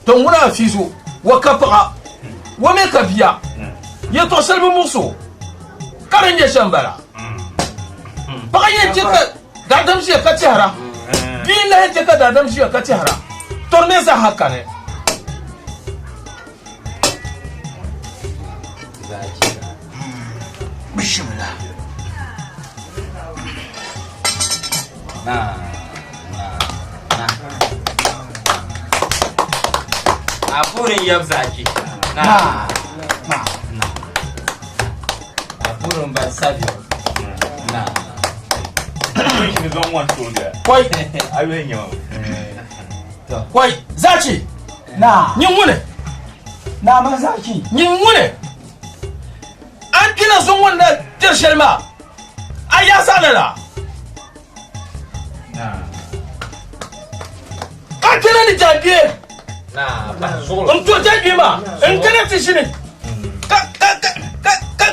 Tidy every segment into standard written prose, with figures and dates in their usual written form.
تمونا فيزو وكبرا ومكبيا يتوصل بموسو كارين يشامبرا بقى يجيك دادم شيء كتيرا بين له يجيك دادم شيء كتيرا تورنيزا هكذا بسم الله Apurin yabzaki. Apurin ba savio. Kun zon wan so da. Koi, Ayen yo. koi, zaki. Na. Nyin wune. Na ma zaki. Nyin wune. An kina son wanda tirshelma. Ai ya salala. An kina ni jadiye. Na ba solo. To jadiye ma. In kana tishini.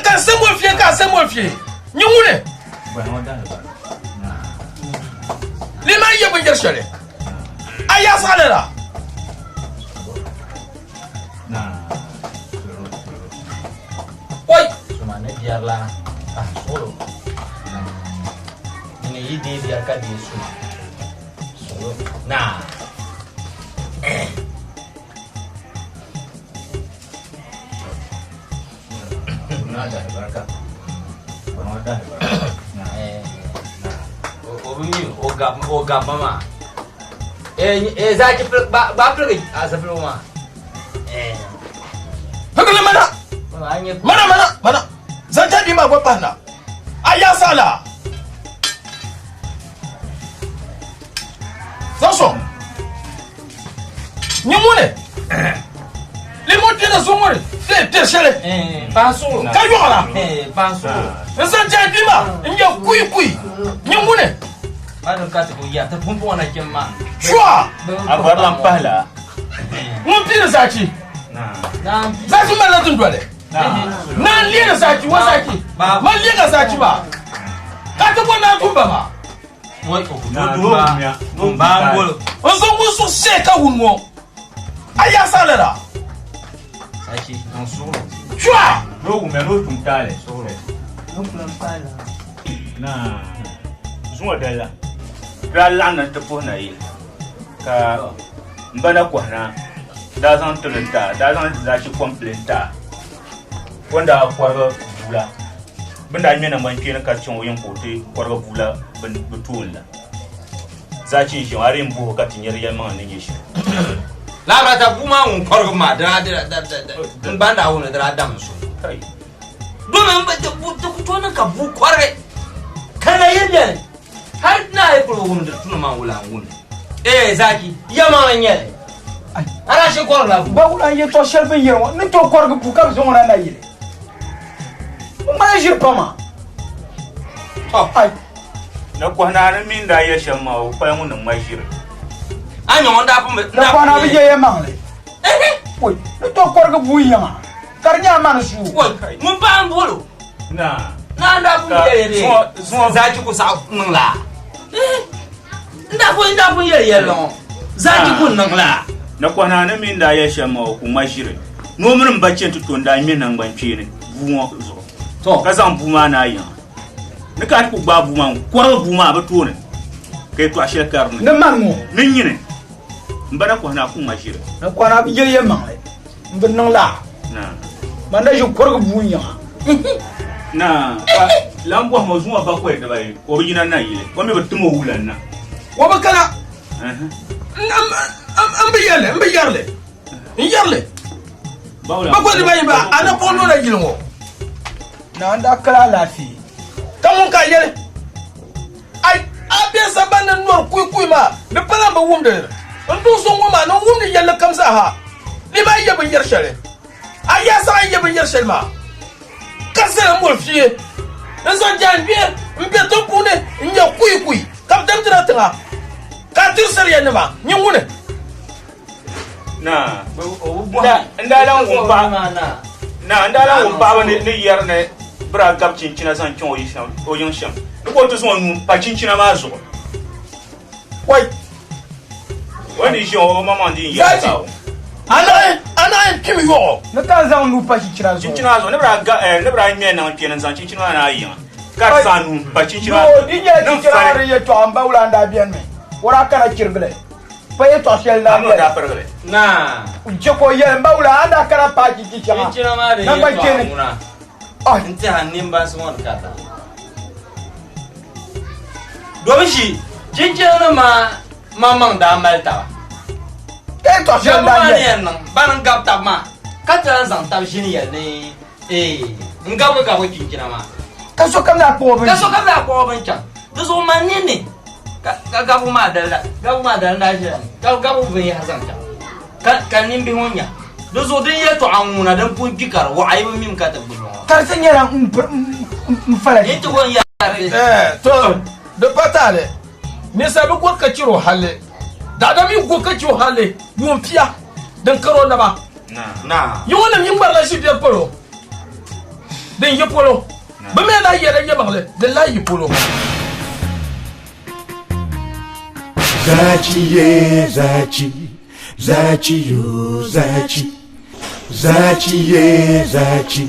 Ka semol fie ka semol fie. Nyin wune. Lima yebin yershele. Ai ya salala. Koi. Cuma ne biarlah solo. Ini ide biarkan dia semua. Solo. Nah. Ada baraka. Ada baraka. Ogap mama. Zaki ba pergi asal rumah. Hagala mana. Zan jadi ma gwa pana. Aya sala. Zanso. Nyumune. Le monte na zongore. Te shele. Pas solo. Kayora. Pas solo. Zan jadi ma. Nya kui. Nyumune. Ada kata ko ya ta pumpu na kemma. Chua. Abar lampahla. Mun pina zaki. Na. Zaki mala tundwale. Na liga zaki wa zaki. Ma liga zaki ba. Kata bona tumba ma. Wai ko No, ba ngolo. Onzongo so seka wunwo. Aya salera. Saki on solo. Chua. no tuntale. Solo. Na. Zuwa dala. Dala na tapo na yi. Ka mbana kwana. Da zan tulunta, da zan zaki complainta. Wanda kwarga bula. Bunda nyena manke na kacin oyin kote kwarga bula butulla. Zaki shi are mbo ka tinyar yamma ne shi. Labra ta buma un korgo ma da banda wona da dam so. Kai. Domin ba ta fito nan ka bu kware. Kana yadda har na yi kurwun da tuna ma wula wuni. Zaki yamma nan yale. Ara shi korgo la bu. Ba wula ye to shelbe yero. Ni to korgo bu ka zo na yile. Ma jir pama. Ai. Na kwana na min da ya shamma o fa mun nan mashir. Anya wanda fa Na kwana bi ye mangle. Oi, ni to korgo bu yanga. Karnya man su. Wai mun ba an bolo. Na Na bu ye ne. Zaki ku sa mun la. Nda bu ye lo. Zaki ku nan la. na kwana na min da ya shamma o kuma mashir. No mun baccin tutun da min nan banci ne. Buwo zo. To Ka zan buma na yi. Ni ka ku ba buma kwar buma ba to ne. Kai to a shekar ne. Ni mango. Nin yi ne. Mbana kwana ku mashir. Na kwana bi ye mangle. Mbin nang la. Na. Manda ju korgo bu yanga. Na lambo mo zuwa ba ko da bai original na yi. Ko me batumo wulan na. Wa bakana. Am yarle. Bawla. Ba ko di bai ba ana pono na gilmo. Na anda kala lafi. Kamun ka yele. Ai abia sabana no kui ma. Me pala ba wumde. Ndu so ngoma no wumde yalla kamsa ha. Ni ba yebin yershele. Aya sa yebin yershele ma. Kasera mo fie. Nzo jan bier, mbe to pune, nya kui. Kam dem dira tanga. Ka tir seriya ne ma. Nyungune. Na ndalan wumpa na ndalan wumpa ba ne yar ne bra gab cincina san cin o yin sham ko to so mun pa cincina ma zo Wai, wani shi o mama din ya ka ana kimi yo na ta zan nu pa chichina zo chichina zo ne bra mi na pian zan chichina na yi ka sanu pa chichina no di ya chichina re to amba ulanda bien me wora kana kirgle pa ye to shel na da pergle na jeko ye mba ulanda kana pa chichina chichina ma re na ba kene ah nti hanin ba su wani kata domin shi chichina ma mamang da malta e to shel na ye nan ban gab tab ma kata zan tab shi ne ne ngab ga ko chichina ma kaso kam na ko ban kaso kam na ko ban can da zo man ne ka gabu ma da shi gabu bin hasan ta kan nin bi wonya da zo din ya to amuna dan pun pikar wa ayi min ka ta bulwa kar san yara fara ni to gon ya to da patale ne sabi ko ka ciro halle da mi ko ka ciro halle yun fiya dan karo na ba na yi wannan yin barla shi da polo dan yi polo ba me na yere ye bagle da la yi polo zaci ye zaci yo zaci ye zaci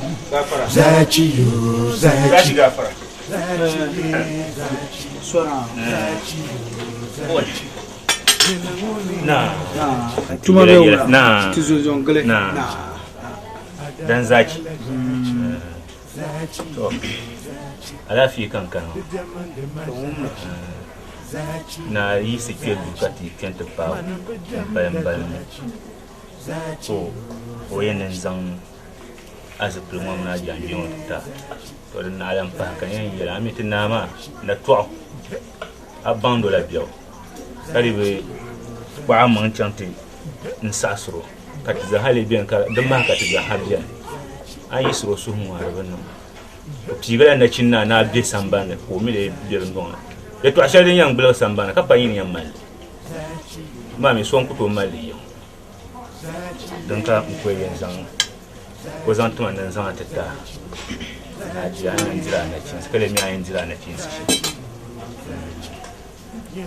yo zaci gafara sona na tuma be wala na tizo jongle na dan zaki to alafi kankan na yi secure dukati kenta pa bayan so oyenin zan azupri mo na janjon ta to dan alam pa kan yan yira mitin na ma na to abando la bio kali be ba man chante nsasro kati za hali bien ka dan ma kati za habian an yi suro su mu arban nan tigala na cinna na be sambane ko mi le bir ndon ya to ashadin yang belo sambana ka payin yang mal ma mi son kuto mali yo dan ka ko yen zan ko zan tuma nan zan tata na ji an jira na cin skale mi an jira na cin shi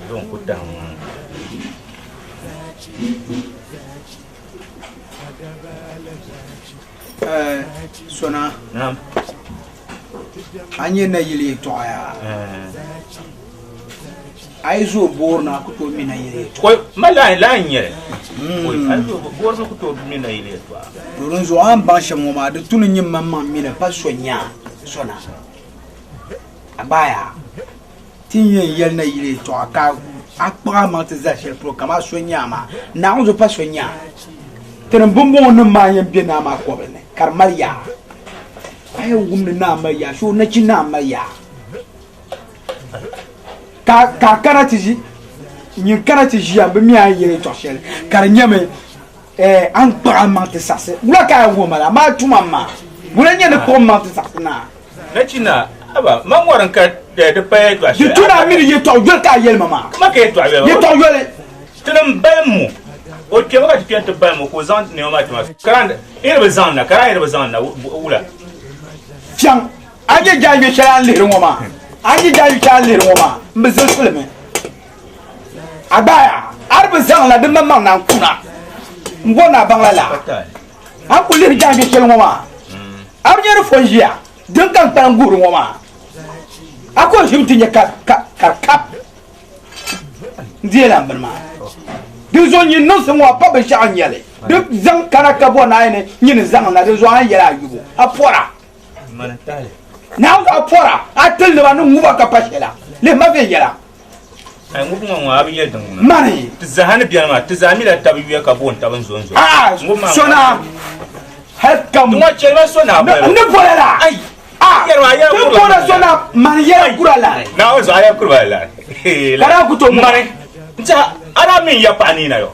don ku dan sona na'am anye na yile to aya ai zo borna ku to mina yile to ko mala la nyere ko ai zo borna ku to mina yile to doron zo an ba shamo ma da tunun yin mamma mina pa sonya sona abaya tinye yel na yile to aka akpa ma te za shel pro kama sonya ma na on zo pa sonya tenen bombo on ma yen bi na ma ko bene kar mariya ai gumni na mariya so na ci na mariya ka karati ji ni karati ji am bi mi an yele to shel kar nyame an pa ma te sase wala ka wo mala ma tuma ma wala nyane ko ma te sase na cina aba man waran ka da paye to de tuna mi ye to jol ka yel mama ma ke to abe ye to jol tunam bamu o ke wakati pia to bamu ko zan ne ma to karanda ina bazan na karanda bazan na wula fiang aje jaye chalan le ngoma aje jaye chalan le ngoma mbezo sulme abaya arbe zan la de mama na kuna mbona bangla la akuli jaye chalan ngoma arnyere fonjia dunkan tanguru ngoma ako himtinya kap ndiye lambar ma dizo nyi no se mo pa be sha anyele de zan kana ka bo na ene nyi zan na de zo an yela yugo apora man tale na apora atel ne ba no nguba ka pashela le ma be yela ai ngubu ngwa abi yel dan mani tizahani biya ma tizami la tabiya ka bon taban zonzo sona hakam mo chema sona ba ne bolela ai ya bola sona man yela kurala na o zo aya kurala kara kuto mane nta ara min ya pani na yo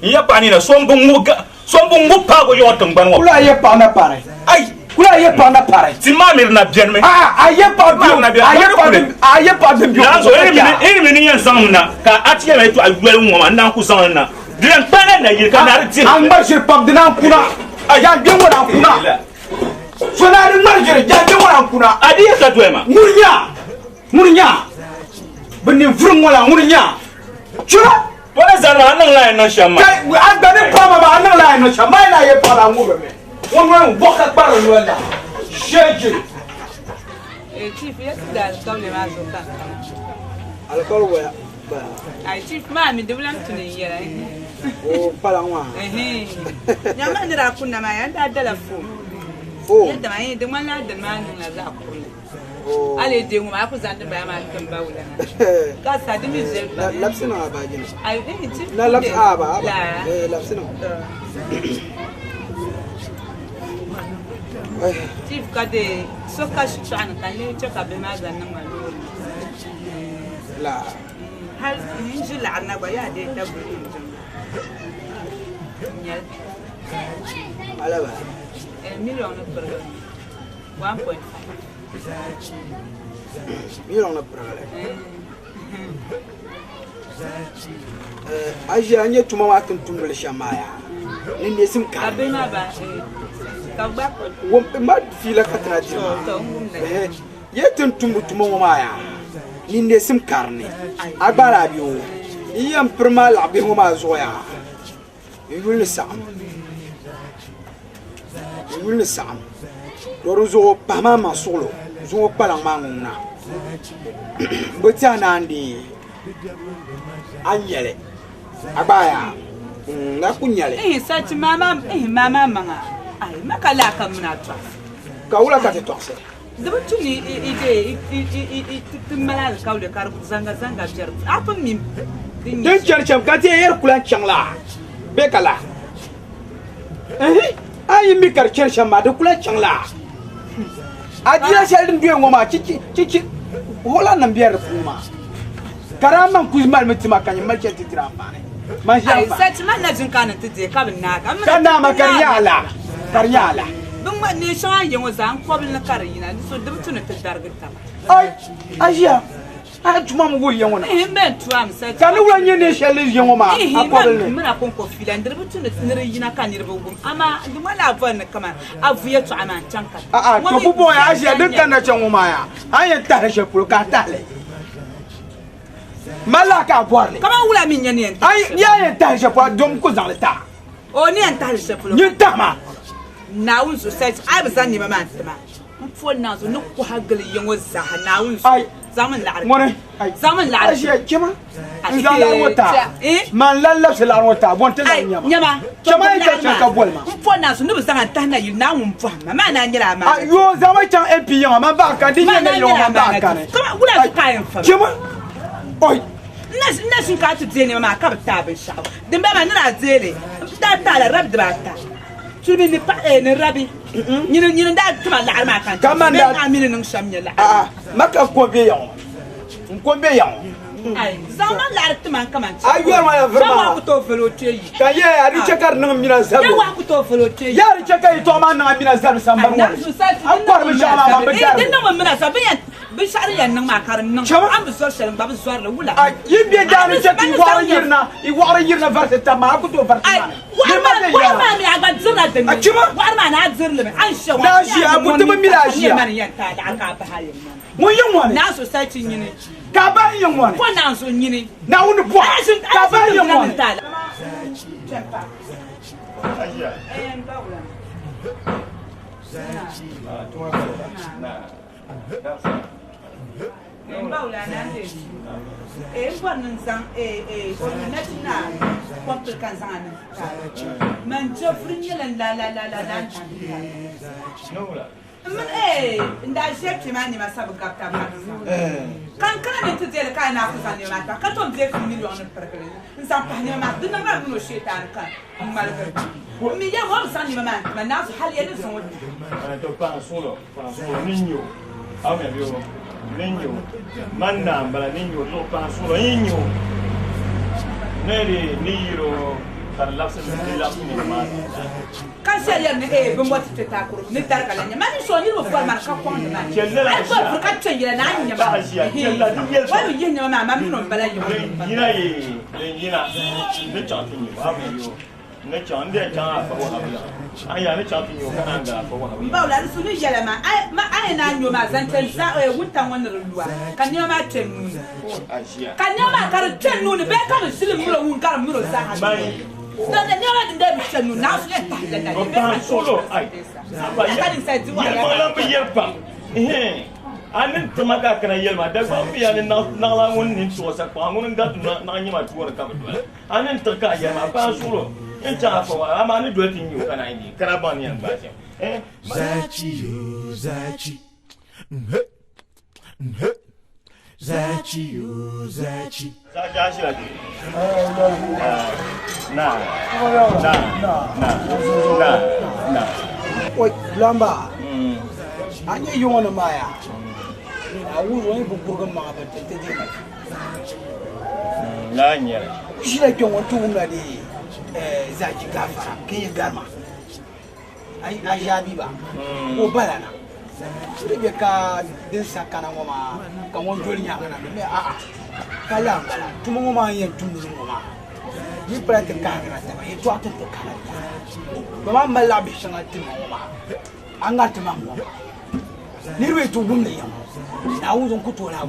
ya pani na sombu ngupa go yo tangban wo kula ye pa na pare ai kula ye pa na pare ti mamir na bien me aye pa bio aye pa bio na so iri mi yan zan na ka atiye me to agwel ngoma na ku zan na diran pana na yir ka na ri an ba shir pam dinan kuna aya bi wona kuna sona ri marjere ja bi wona kuna adiye ka doema murnya benin furung wala murnya chura Wala zara nang lai no shama. Agani pama ba nang lai no shama na ye para ngube me. Won boka para wala. Sheje. Chief yesterday come ma so kan. Alcohol wa. Ai chief ma mi de bulan tuni yera. O pala ngwa. Nyama ndira kunna ma ya da dala fo. Oh. Yadda ma yi de man la da man na za ku. Oh. Ale de mu ma ku zan ba ma kan ba wala na. Ka sa de mi zel ba. Lapsina ba jina. Ai chief. Na laps ba. Lapsina. Chief ka de so ka shi tan kan ne ce ka be ma zan nan ma. La. Har in ji la na ba ya de ta bu. Nyal. Ala ba. Million na pergale 1.5 million na pergale aje anye tuma wa tuntum bele shamaya ni ne sim ka abena ba ka ba ko won ma fila katna ti ye tuntum tuma ma ya ni ne sim karne agbara bi o yam perma la bi ma zo ya yul sam wulni saɣam lori zuɣu pahama ma suɣulo zuɣu kpalan maa ŋuna bi tiɛha naandi a nyɛli a gbaaya nga ku nyɛli sati mama maŋa ai maka la ka muna tɔ ka wula ka ti tɔɣisi dibi tuni ti mala alkawle ka zanga bɛri a pun min din chɛri chɛm ka ti yɛri kulan chaŋ la bɛ ka la ayi mi kar cher shama de kula changla adiya shel nduye ngoma chichi hola na bier fuma karama kuzmal mitima kany malche titira mane manja ai sat man na jin kana tije ka bin na kana makaryala bin ma ne shan yin wa zan ko bin na karina so da mutune ta dargita ai ajiya a tuma mu wo yen wona ben tuam sat kanu wala nyene shel yen ngoma akobel ne mena kon ko filan der mutune tinire yina kan yirbe gum ama duma la van kama avuye to ama chanka to bu boy ajiya dukkan na chan ngoma ya ayen tare she pro ka tale malaka boarle kama wula min nyane en ai ya yen tare she pro dom ko zan ta o ni en tare she pro ni tama na un so sat ai bazan ni mama tama fo na so no ko hagal yen wa za na un ai zaman la ngone zaman la ajiya kema nzala wota man lalla sala wota bonte la nyama kema ita chaka bolma fo na so no bazan ta na yil na un fa mama na nyira ma yo zama chan MP yan ma ba ka di ne yo ma ba ka ne kama wula su kayan fa kema oi na shin ka tu ne ma ka ta bin sha din ba ma na zele ta la rab da ta tuni ni pa ni rabi ni da tuma la ma kan kama da amini nin shamnya la maka ko be yan ai zama la tuma kama ai yo ma vraiment wa ku to felo teyi ka ye ari chekar nan mina zabu ya wa ku to felo teyi ya ari chekar to ma nan mina zabu sambar mo akwar mi sha ma ba jar din nan mina sabi yan bi shari yan nan ma karin nan am bi sor sharin babu sor la wula ai yimbe da ni chekar i wara yirna verse ta ma ku to verse ai wa ma mi aga zira da ni wa ma na zirle an sha wa na shi abu to mi la shi man yan ta da aka ba hayin mun yin wani na society nyini ka ba yin wani ko na so nyini na wani bo ka ba yin wani Ajiya. Mbawla na ndezi mbona nzang ordinate na complican zana man jofri nyela la man nda shekti mani masabu kapta kan ne tuzele kai na kuzani mata ka to mze million perkele nzam pahne ma dinna ma no shetan kan malgar mi ya mo sani mama na su hal yele son wadi ana to pa solo ninyo au me vio ninyo manna bala ninyo to pa solo ninyo neri niro par lapse de lapse ni ma kan se yele be mo tete ko ni dar kala nya mani so ni ro for man ka ko na ai ko for ka tse yele na nya ba wa yo yenya mama mi no bala yo yina ye yina de cha tu ni ba me yo ne chan de chan fa wa ha aya ne chan pinyo kana nga fa wa ba la su ni yala ma ai na nyo ma zanten sa wutan wannan ruwa kan ne ma tenu kan ne ma kar tenu ne be kan silim muro wun kar muro sa ha no ne ma de bi tenu na su ta da na ba solo ai ba kan sai ti wa ya ma ba yelpa anin tamaga kana yelma da ba mi anin na la won nin so sa kwa ngun ga na nyima tuwa ka ba anin tarka yelma ba solo in ta fa wa ama ni do tin yu kana ni kana ban yan ba Zachi yo zachi Zachi yo zachi za ja shi la na oi lamba anya yona maya awu woni buburgan ma ba tete je la nyere shi da kyon wato mun gade zaki gafara kai garma ai ajabi ba ko balana rebe ka din sakana ngoma ka won jori nya kana me a kala kala tuma ngoma yen tunu ngoma ni prate ka kana ta e to ato kana ba ma mala bi shanga tuma ngoma anga tuma ngoma ni rebe to bum ne yam na wuzon ku to na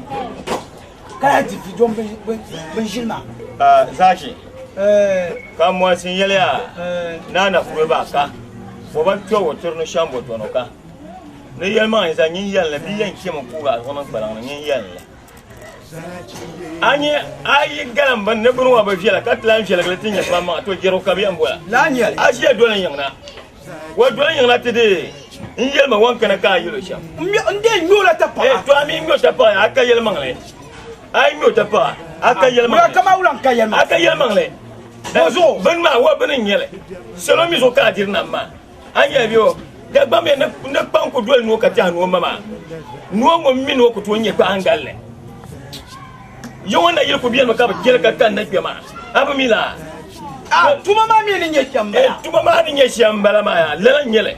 kala ti fi jom ben jilma zaki ka mo sin yele ya na fure ba ka bo ban to wo turno shambo to no ka ne yelma isa nyin yalla bi yan ke mo ku ga wonan balan nyin yalla anye ayi galam ban ne bunwa ba fiela ka tlan fiela ka tinya ma to jero ka bi ambola la nyel asiya dolan yangna wa dolan yangna tede in yelma wanka na ka yilo sham nde nyola ta pa to ami mi ta pa aka yelma ngale ai mi ta pa aka yelma ya kama ulan ka yelma aka yelma ngale bozo ban ma wa ban nyele selo mi zo ka dirna ma anya biyo da ba me na pan ko dole no ka ta no mama no mo mi no ko to nye pa angalle yo wona yel ko biyan ma ka ba kele ka kan na kema abu mila tuma ma mi ni nye shamba tuma ma ni nye shamba ma ya la nyele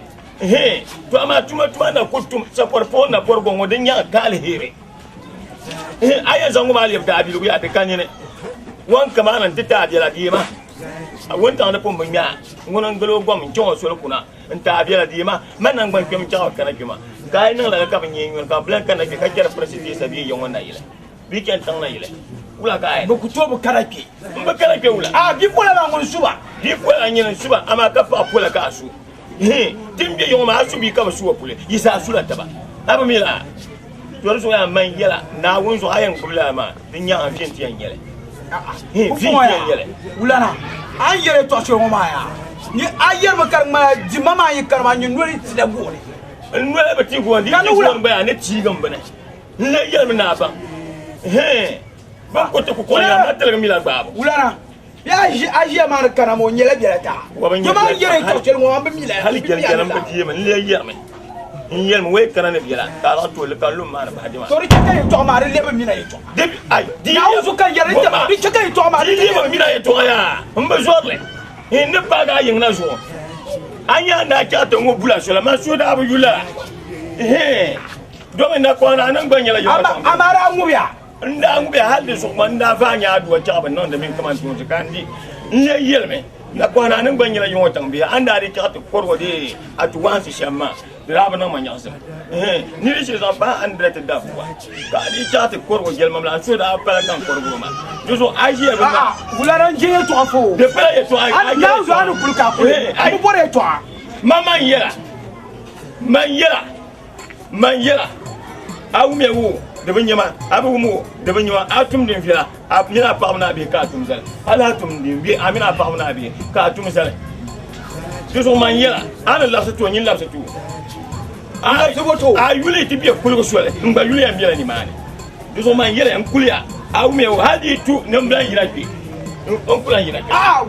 to ama tuma na ko tum sa por na por gongo de nya ka alheri aya zangu ma alif da abilu ya de kanyene wan kama nan tita biya di ma won ta na pombo nya ngonon gelo gom njo so kuna nta biya di ma manan gban kem cha kana kima kai nan la ka banyi nyon ka blan kana ka kera president sabi yon na ile weekend tan na ile ula kai ba ku to ba karake mba kana ke ula bi pola ba ngon suba di pola nyen suba ama ka pa pola ka su timbe yon ma su bi ka su wa pule yisa su la taba aba mila to so ya man yela na won so ayan kubla ma din ya an fin tiyan yele ulana an yere to so ma ya ni ayer ba kar ma di mama yi kar ma ni nori ti da gole nole ba ti go ndi ko ba ne ti gam bane ne yel na ba ba ko to ko ya ma tele mi la ba ulana ya aje ma kana mo nyele bi ta to ma yere to so mo ba mi la hali gel gel ba ti man le yer me yel mo we kana ne bi la ta la to le kan lu ma ba di ma to ri kay to ma re le ba mi na to debi ay di ya uzu kan yere ta ri kay to ma re le ba mi na to ya mba zorle ne pa ga yin na zo anya na ka to ngo bula so la ma so da bu yula do me na ko na nan ban yala yo amara ngubiya nda ngube halde so man da fanya duwa ta ban nan da min kaman to kandi ne yelme na ko na nan ban yala yo tan biya anda ri ka to korwo de atu wansi shamma da ba nan man yasa ni ri shi zan ba an da ta da kuwa ka ri ta to korwo yelma la so da ba kan korwo ma jo so aje ba gularan je to afo de pa e to ai na zo anu kulka ko bu bore to mama yela man yela awu me wo de banyama abu mu de banyama atum din fira amina pa na be ka tum zal ala tum din bi amina pa na be ka tum zal jo man yela ala la so to nyin la so to a yule ti bi kulgo sole ngba yule am yela ni mani jo man yela am kulia awu me wo hadi tu nambla yira bi on kula yira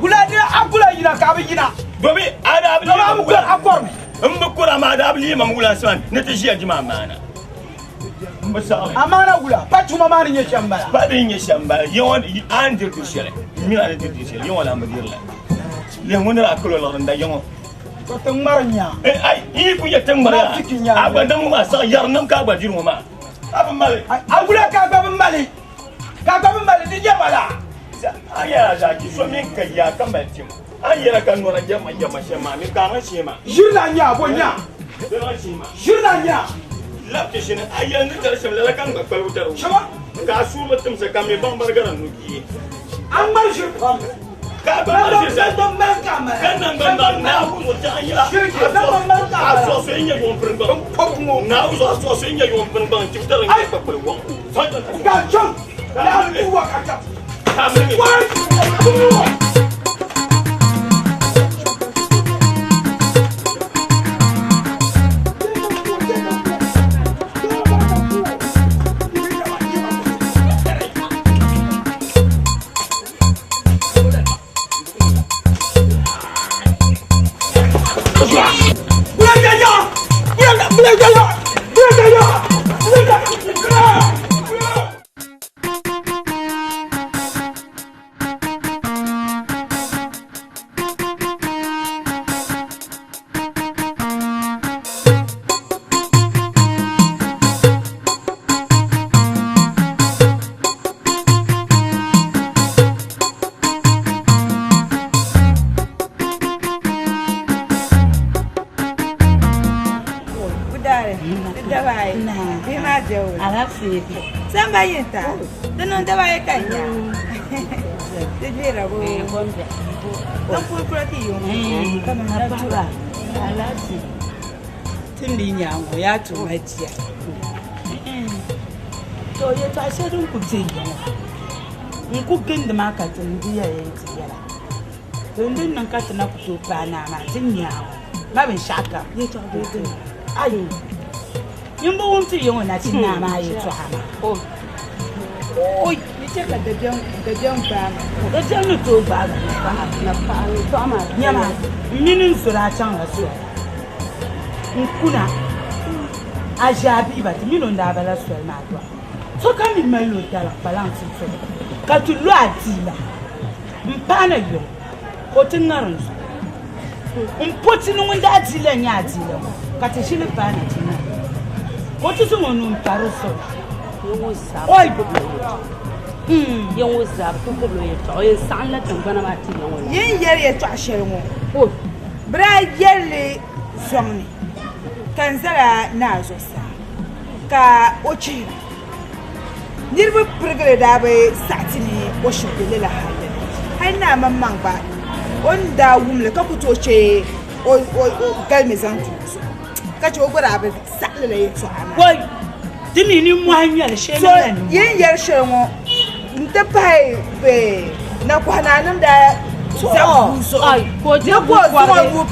gulani akula yira ka bi yira dobi ada abi am ko akor mba kura ma da abi ma mugula san ne te jiya jima mana amana gula patu mama ni shambala ba din ye shambala yon an dir du sele mi na dir du sele yon la madir la le mun ra akolo la nda yon to tan marnya ai yi ku ye tan mara abanda mu ma sa yar nam ka ba dir mu ma abu mali agula ka ba mali di jabala aya za ki so min ka ya kan ba tim Ayera kan nora jama shema mi kana shema. Jurna nya bo nya. Dona shema. Jurna nya. Lapte shine ayera ni dar shema la kan ba palu tar. Shema. Ka su batum se kam me ban bargaran nuki. An mar jur. Ka ba mar jur sa don mer kamera. kan nan ban na ku mo ta ayera. So so nya gon pren ban. Pop mo. Na so so nya gon pren ban ti tar ngi ba palu won. Ga chom. La ku wa ka ta. Ta me. Samba yenta. Don't know why I can't. The Jira will wonder. Don't put pretty you. Come on, I love you. Tindinya, we are too much yet. So yet I said, don't put in you. Could gain the market and be a together. Don't do cutting up to Panama, Tinya. Maybe Shaka, yet I'll be good. Are you? You won't see you on that in oh, you check at the young fan. The young to bag. Yama, meaning so that channel. Kuna Ajabi, but you don't have a swell matter. So come in my little balance. Got to Luatilla. Mpanayo, Cotton Narons. Putting on that Zillan Yazilla. Got a shilling pan. What is on Parasol? You was you was a popular or a son like Banamati. Yen Yerry Trasher. Oh, Brad Yerly Sonny. Canzara Nazosa. Ka Ochi. Never pregnant away Satini, worship the little high. I am a mamba. On the woman, the Caputoche or Galmezantus. Catch over a Saturday. Why? Didn't you mind your shame? Yen Yershamo. The pie, Naquanam that. So I got your boy,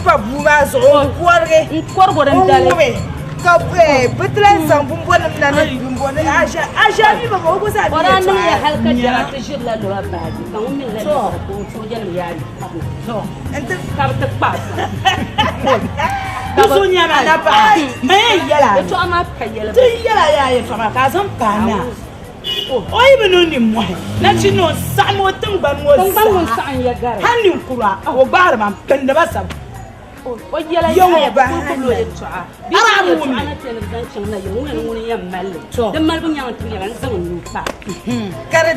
Pabumas or Quarter and Dalaway. Cape, but then some Bumbon and I shall even go with that. I know you have to shoot like a bag. Only let so and the path. Sonia Manapa, may yella, to my pay, yella from a cousin Pana. Oh, even only one. Let you know some more thing but was sign your girl. Handing Kura or Barman, Pendabasa. What yellow young Bahan? I'm a woman. The Melbourne young to and some new pack. Got a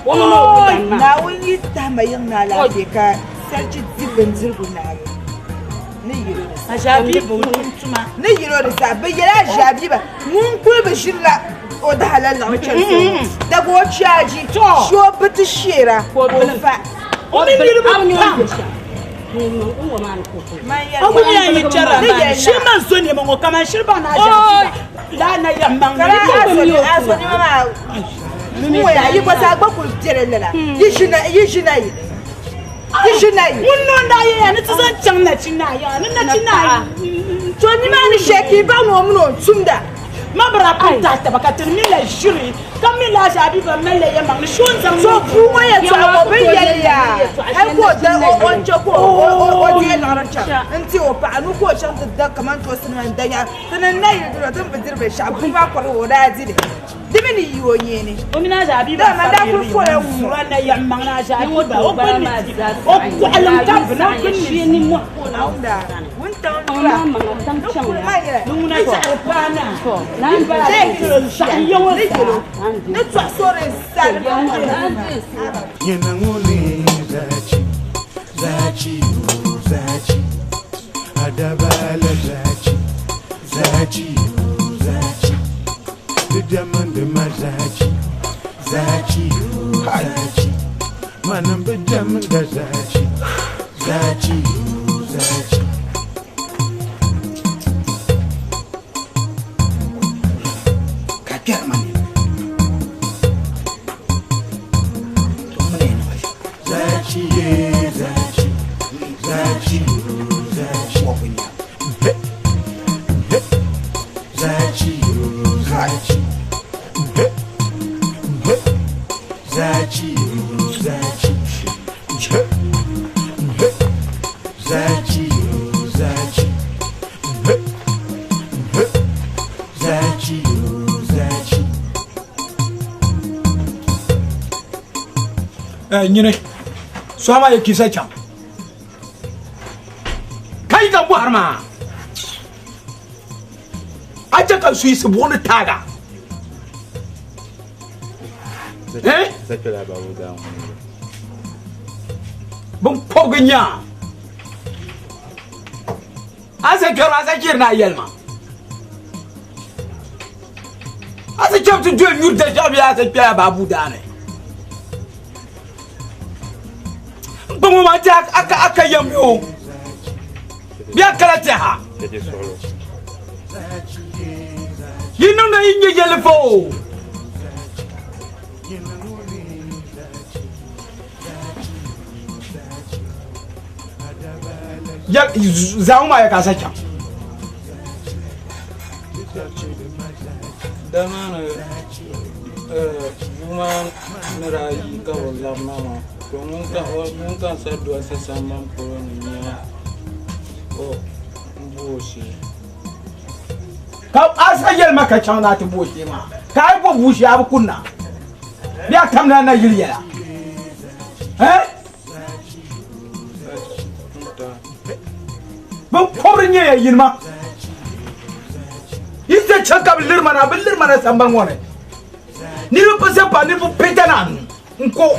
oh, now when you time a young Nala, such a different zero. I shall be able to my Negro is that, but yet I shall be moon Shilla or the Halal. The board charge it all. Sure, but the shearer for the fact. Only she must do him or come and she'll ban. Lana you was a book with Terrella. You should and it isn't China, and 20 man shaky, but no, Sunda. Mabra Pantata, but tell me like Shuri, come in last I be a melee among the shoes and so who I got the one choco or the another until Panu watch out the duck command to us and then a night you don't be the shop, who or that did it. Dimini you or Yenny. Ominaja, I be that for a run a young man as I would open that. Oh, I don't know anymore. Yenanguli zachi Zachi, oh, Zachi. Adabala Zachi. Zachi, oh, Zachi. The diamond de my Zachi. Zachi, oh, Zachi. My number diamond de Zachi. Zachi, oh, Zachi. Kapiat mani. Zachi, yeah, Zachi. Zachi, oh, Zachi. Zachi, oh, Zachi. Zachi, oh, Zachi. Zachi, oh, Zachi. Zachi, oh, Zachi. Nyine. Swama ye kisa cham. Kai ga buharma. Aja ka Swiss bonu taga. Zaki la babu da mu. Bon pognya. Asa kero asa kirna yelma. Asa cham tu dwe nyur da jam ya asa kya babu da ne. Bon ma ta aka yam yo. Biya kala ta ha. Tete solo. Yinu na inye yelfo. Ya zauma ya kasa can. Damana kuma narayi ka wala mama to mun kan sadwa sa samman koroni ya o mboshi Ka asa yel maka can na ta boke ma. Ka ai ko bushi abu kunna. Ya kamna na yiriya. Bon pobrinye ya yinma. Ite chaka bilir mana sambang wone. Ni ru pase pa ni bu petenan. Nko.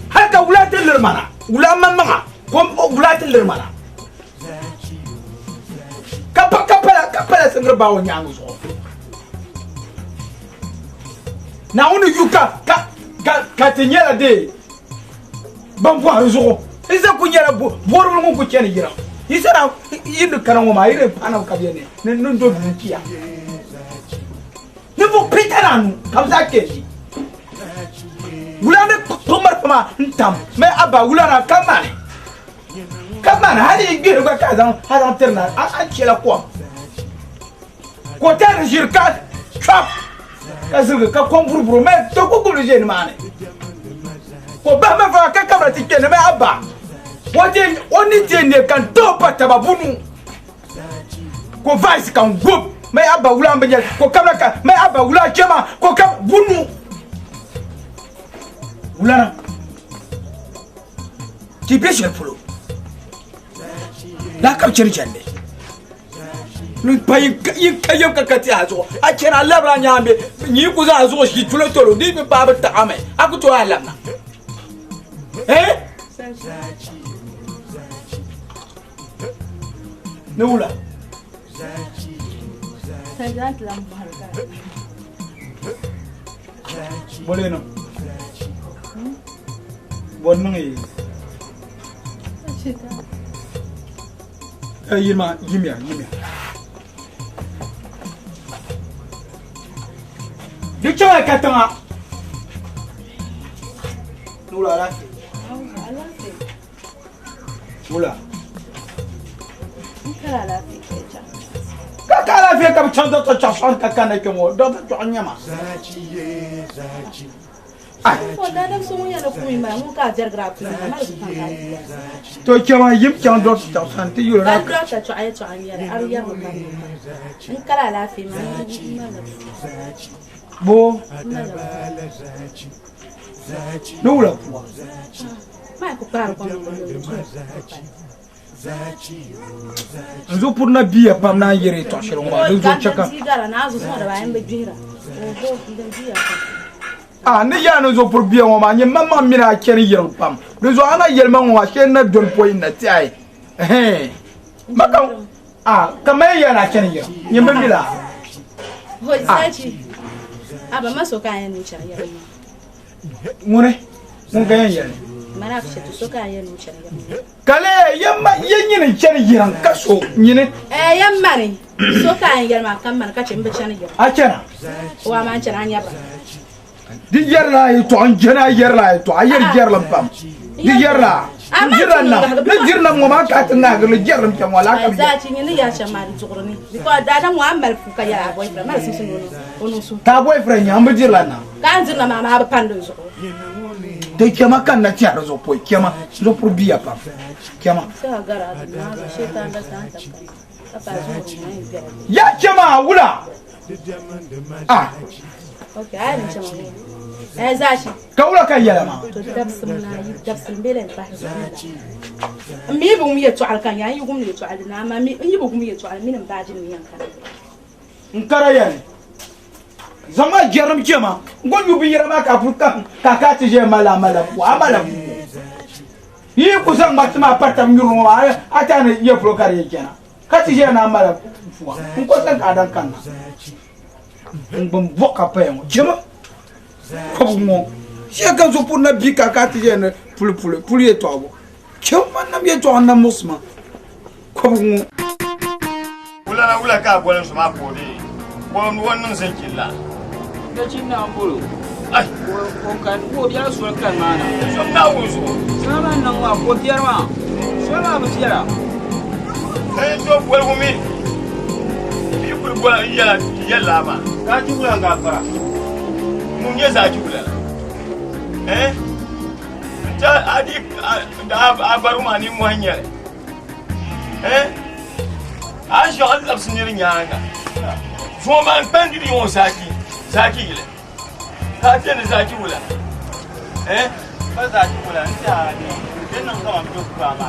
Haka ulate lir mana. Ula mamma. Kom ulate lir mana. Kapala sengre bawo nyangu so. Na unu yuka ka tenyela de. Bambo aruzo. Isa kunyera boru mu ku chene gira. Isa na yindu karango ma ire pana ka biene. Ne ndo dukia. Ne bu pitanan kamza ke. Ulane tomar pama ntam. Me aba ulana kamane. Kamane hali ngiru ka kazan hadan terna a chela kwa. Ko tar jirka chap. Kazuga ka komburburu me to ko gulu jeni mane. Ko ba me fa ka kamra tikene me aba. Wote oni tene kan topa tababunu. Ko vice kan group me aba ula mbenya ko kamra ka me aba ula chema ko kam bunu. Ulana. Ti beshe fulo. La kam chiri chande. Lu payi yikayo kakati azo. Achena labra nyambe nyi kuza azo shi tulo tolo ni be baba ta ame. Akuto alamna. Nula. Sajat lam baharka. Boleh no. Bonang ye. Cita. Yima. Dicoba katanga. Nula lah. Nula. Kakala fe kam chando to chafan kakana kemo do to nyama. Zachi. Ko da da so ya da kuma mai mun ka jar gratu na ma su kan To kema yim chando to chafan ti yura. da grata to ayi to an yara ar yar mun in kala lafi ma Bo Nula kuwa. ma ku par ko Nzo pour na biya pam na yere to shiro ma nzo chaka. Sigara na zo so da bayan bajira. Oho dan biya. ne ya no zo pour bien o ma nyemma mina ken yin pam do zo ana yelma wa ken na don point na ti ai maka kamar ya na ken yin nyemma bila ho zaci aba maso kayan ni cha ya mune mun ga yan mana fi to so kayan ni cha ya kale yamma yin ken yin kaso nyine yamma ne so kayan yarma kan man kace mbe cha ni ya a kena wa man cha anya ba di yerla yi to an jena yerla yi to ayer yerla pam di yerla jirna mo ma ka tna ga le yerla pam wala ka za ci ni ya cha mari zugrani ko da da muammal fu ka ya boy fra mal sisin ono su ta boyfriend ya mbe jirla na kan jirna ma ba pando zo de kema kan na ti arzo poi kema zo pour bia pam kema sa gara na ga shetan da san ta ka zo ni ya kema wula okay ai ni chama zaci kawla kan yala ma to dabsim belen ba mi bu mi yeto alkan ya yugum ni yeto alina ma mi yi bu mi yeto alina ba jin ni yankan nkara yan zama jeram jema ngon yu bi yara ka fuka ka ti je mala wa mala yi ku san matma patam nyuru wa ata ne ye pro kare kenan ka ti je na mala fuwa ko san ka dan kan ngom boka pa yan jema ko mo je kan so pour na bi ka ti je ne pour ye to abo chema na bi to na musma ko mo wula ka gwanin su ma kode wannan san killa da cin na ambulu ai ko kan ko biya su kan mana so na wuzo sama nan wa ko tiyar ma so na mu tiyara kai to gwalgu mi yi kul gwala yalla ma ka ji wula ga fara mun ya zaki wula ta adi da abaru ma ni mu hanyar a shi Allah sun yi nyanga so man pendiri on zaki ile ka ce ne zaki wula ba zaki wula nta ne den nan kama to ku ba ma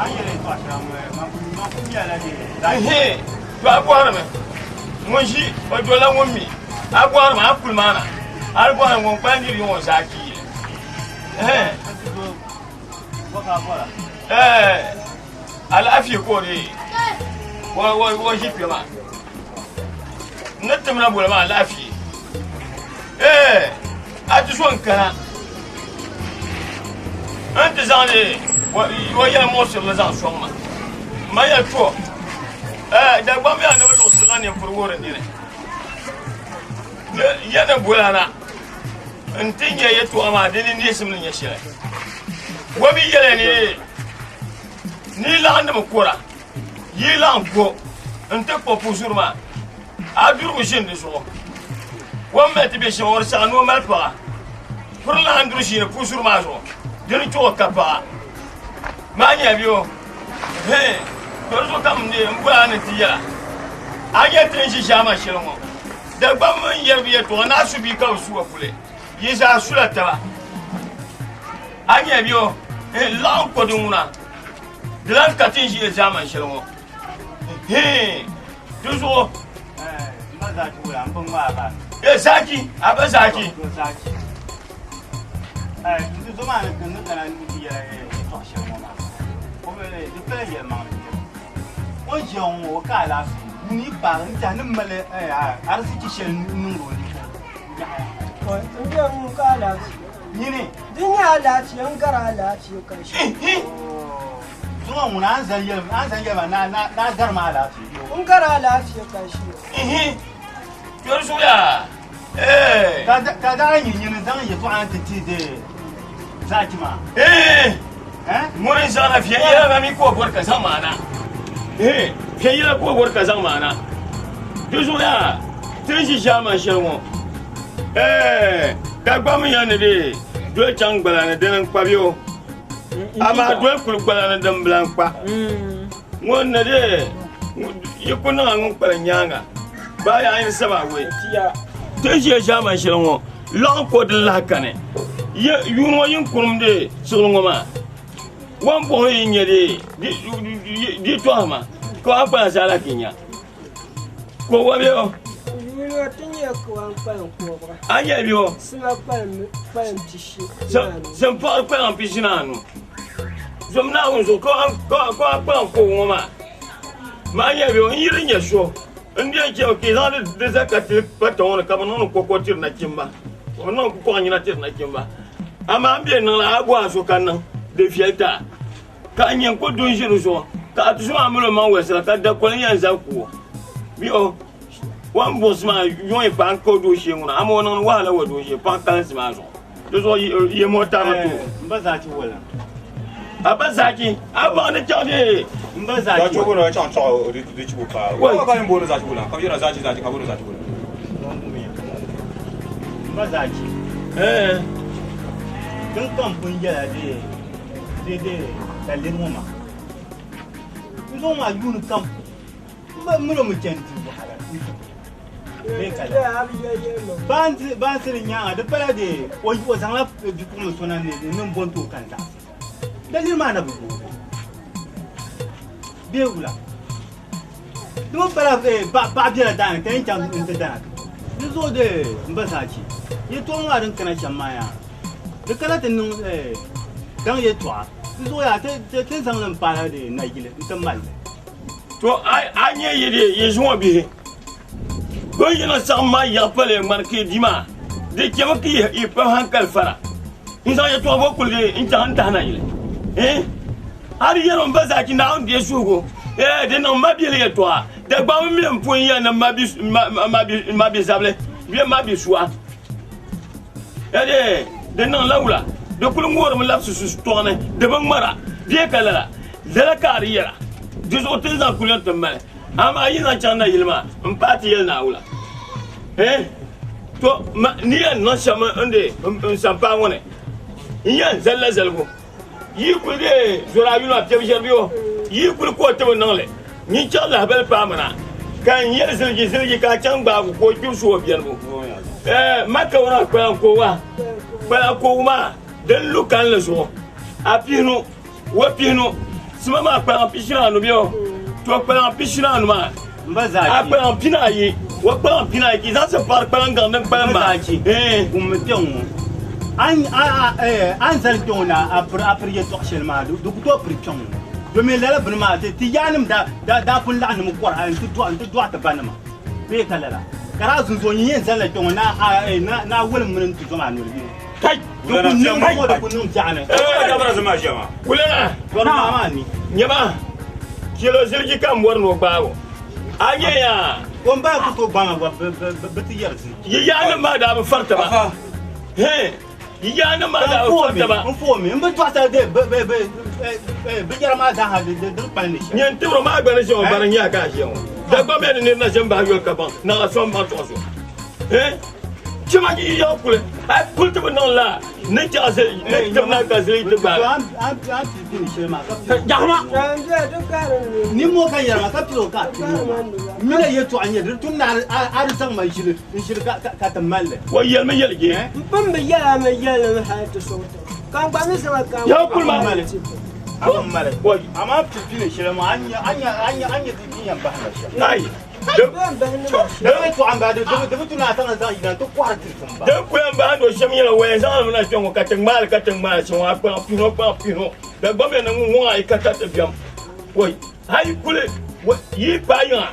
an yele to asha ma ku ya la de to agwara me mun shi o dola mun mi agwara ma akul mana agwara mon pendiri on zaki ile ko ka bora alafi ko ne wa hippe ma natta mana bola ma lafi a ti son kana anta zane wa ya mosul la zan son ma ya to da ba mi ana wa sulan ne furwore ne ya da bola na antin ya to ama dinin ne simin ya shira wa bi yele ne ni la anda makora yi lan ko nte ko pusur ma adur ko shin so won met be shin or sa no mal pa pour la andur shin pusur ma so den to ka pa ma nya biyo to so kam ne mbula na tiya age tin shi shama shirmo da gbam yer biye to na su bi ka su wa kule yi za su la ta age biyo lan ko dununa dilan katin shi zaman shirmo toujours ma zaki wula an ban ma ba zaki aba zaki zaki ni zo ma kan na kana ni ya to sha mo ma ko be di pe ye ma o je on o ka la ni ba nta ni male ar si ki shen nungo ni ko nje mu ka la ni ne dunya la ci an gara la ci kan shi zuwa mun an zanye ba na garma lafiya un gara lafiya kan shi yor suya ka da yin zan yi to an titi de zaki ma mun zana fiye ya mi ko gor ka zamana fiye ya ko gor ka zamana yor suya tin shi jama shelmo ka gba mun ya ne de do chang bala ne den kwabio ama do kul bala ne den blan kwa won ne de yikuna ngun bala nyanga ba ya yin saba we tiya tin shi jama shelmo lon ko de la kane yuno yin kurum de sulungo ma wan bo yin yede di to ama ko apa sala kinya ko wabio Yo tinye ko an pan ko bra. Anya bio. Sima pan tishi. Sem pa pan piscina no. Som na unzo ko pan ko ngoma. Ma anya bio yiri nya so. Ndiye ke o ke zan de zakati paton ka non ko ko tir na kimba. Non ko ko nyina tir na kimba. Ama ambie nan la abu aso kan de fielta. Ka nyen ko don jiru so. Ka tu so amelo man wesra ka da ko nyen zaku. Bio wan bosma yon pa ko do she ngona amo non wala wo do she pa kan sima so. Do so ye mota ma to. Mbaza chi wala. Abazaki abane chade. Mbaza za chi. ci gona can tsawo da ci buka wa ka yin boro za ci gona ka jira za ci ka boro za ci gona Mbaza chi. Kan kan pun ya de dalin mama. Ngo ma yun kam. Muro mu centi bu hala. Ban sir nya da pala de o zanga bi kuma sona ne nan bonto kanta. Dalil ma na bu. Beula. Dum pala ba biya da kan can in ta da. Ni zo de mbasa ci. Ye to ma ran kana shamaya. Da kana tin dan ye twa. Ni zo ya te kin san nan pala de na gile in ta mal. To anye yede ye juwa bi. Ko yana sama ya pale marke dima. De kema ki e pa hankal fara. Insa ya to bo kulde in ta hanta na ile. Ari yero mbaza ki na on de sugo. De no mabile ye to. De gba mi mpon ya na mabi sable. Bien mabi soa. De no laula. De kulun ngor mo lapsu su tourne. De bang mara. Bien kala. De la carrière. Des autres ans couleur de mal. Ama yina chana yilma. Mpati yel na ula. To ni non chama ande sampa wone. Yan zalla zalgo. Yi kude zora yuna tebi jerbio. Yi kul ko tebi nangle. Ni chala bel pamana. Kan yel zilgi ka changba ko jusu bienbo. Maka wana ko wa den lukan le so. Apinu wapinu simama pa piscina no bio. To pa piscina no ma. Mbaza chi. Pa pina yi. Wa pa pina yi za se par pa ngan pa ma chi. Umtiong. An zal tona après ye toxel ma du to prichong. Do me la bnma ti yanim da pun la num qur'an tu do ta banama. Be kala. Kara sun so yin zal tona na wul mun tu zama no bi. Kai du kun nem mo da kun num jana. da bara zama jama Kulena. Do ma ni. Nyama. Kilo zilgi kam warno bawo. Anye ya. Kon ba ku to banga wa beti yarzi. Yana ma da ba farta ba. Yana ma da ba farta ba. Info me mbe to asa de be jara ma da ha de palni. Nyen turo ma gba na se o baran ya ka se o. Da gba me ni na se mba yo ka ban. Na so mba to so. Chima ji yo kule. Ai kultu non la. Ne ja se ne jamna ka se te ba. An ti ni shema ka. Jahma. Ni mo kan yara ka pilo ka. Mina yeto anya de tun na arsan mai shi ka tamalle. Wa yel me yel ge. Bamba ya ma yala ha ta so. Kan ba mi sama kan. Ya kulma. Abun male. Wa Amma ti ni shema anya ti yan ba na shi. ai. Da to an ba de tuna tan zan idan to kwarti tun ba. Dan kuyan ba do shem yela we zan na chongo katengmal so wa pa pino. Da gba me na ngu ai kata te biam. Woi, hai kule yi pa yan.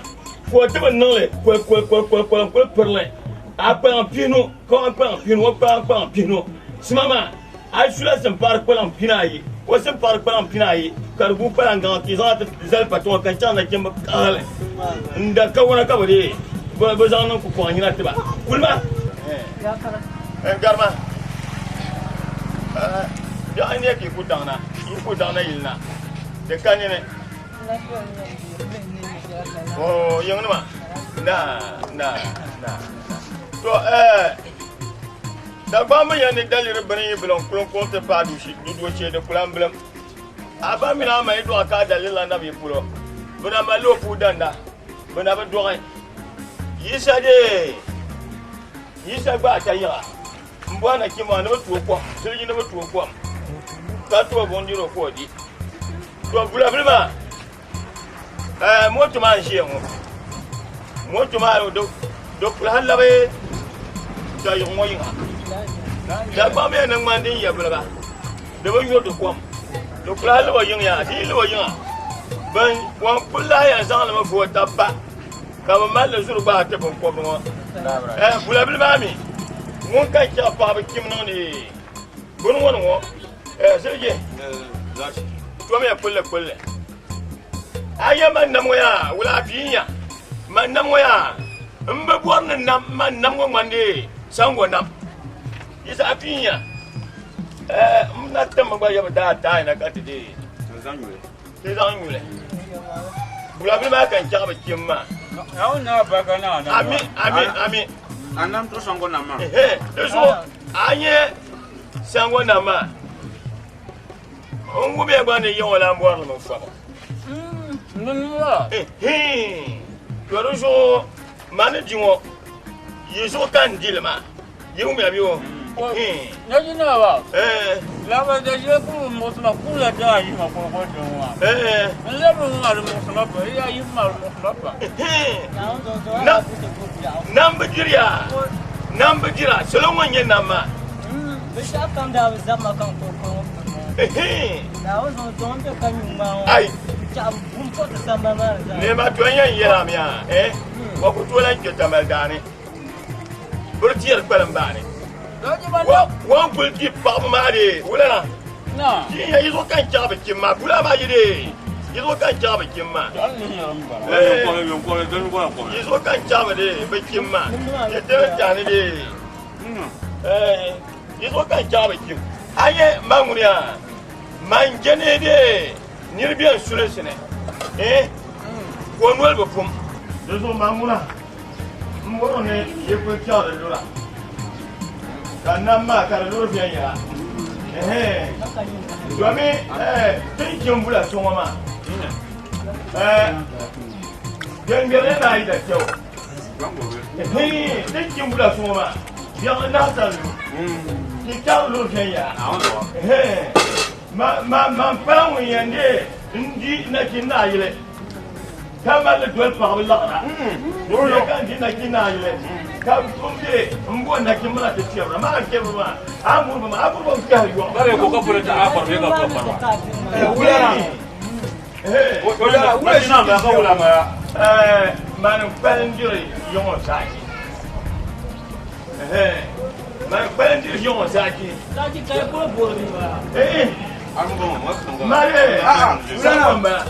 Ko te ban le ko perle. Apa pino, ko pa pino. Simama, ai sula sem par ko lam pinayi. Ko sem par ko lam pinayi. Karbu pa ngan ki zan te zal paton kan chana kem kale. Nda ka wana ka bari. Ba zan nan ku ko anyina te ba. Kulma. Ya kara. Garma. Ya ne ke kudana. Yi kudana yilna. De kanene. Oh, yang ni mah? Nah. So, dah bapa yang ni dari beri belum kelongkong terpadu si dua cedek pulang belum. Apa mina mai dua kali dari landa bipulo. Bernama lo pudan dah. Bernama dua kan. Yisa de. Yisa ba caya. Mbwana kima nama tua kuam. Selain nama tua kuam. Katu bonjiro kuadi. Tua bulan berapa? Moto man shi mo. Moto man do dokul halabe da yongoyinga da ba me nan mandin ya bulga da ban yo dokwam dokul halaba yinga di lo yinga ban wan kulla ya zan ma fo tabba ka ma mal zuru ba ta ban ko mo bulabil mami mun kan ka pa ba kim no ni bun won wo serge to me kulle aya man nam ya wala fiya man nam ya mbe borna nam man nam ngo mande sango nam isa fiya na tamma ba ya da ta na ka tide zan yule bula bi ma kan ka ba kimma na ba kana na ami anam to sango na ma eso anye sango na ma ongu be gba ne yo wala mbo no fa nunwa Yorujo manajinwo yeso kan dilma yumi abiwo na ba la ba de je ku mo sma ku la da yi ma ko do wa le mo ma mo sma ba ya yi ma mo sma ba namba jira solo wonye nama bisha kan da zama kan ko na o zo don be kan ma ai ne ma to yan yera miya wa ku to lan ke tamal dani burtiyar kwalan bani wa ku ki pa ma de wala na ki ya yizo kan ta ba kin ma kula ma yide yizo kan ta ba kin ma yizo kan ta ba de ba kin ma ya ta ta ne de yizo kan ta ba kin aye manguriya manjene de nirbiyan suresine wonwel be pum deso manguna mboro ne yeko tiara lura kanama kala lura fiya ya domi tin kimbula songoma gengere na ida tew tin kimbula songoma ya na talu ti talu lura fiya ya ma pawu yande ndi na kinna yile kama le dwel pa wala do kan ndi na kinna yile ka kumbe mbo na kimra te tiara ma ke ba amur ba ka yo bare ko ka pura ta apar me ka ko parwa wala dina ba ka wala ma man palendiri yon saki man palendiri yon saki kai ko bo ni ba Mare, Ulana,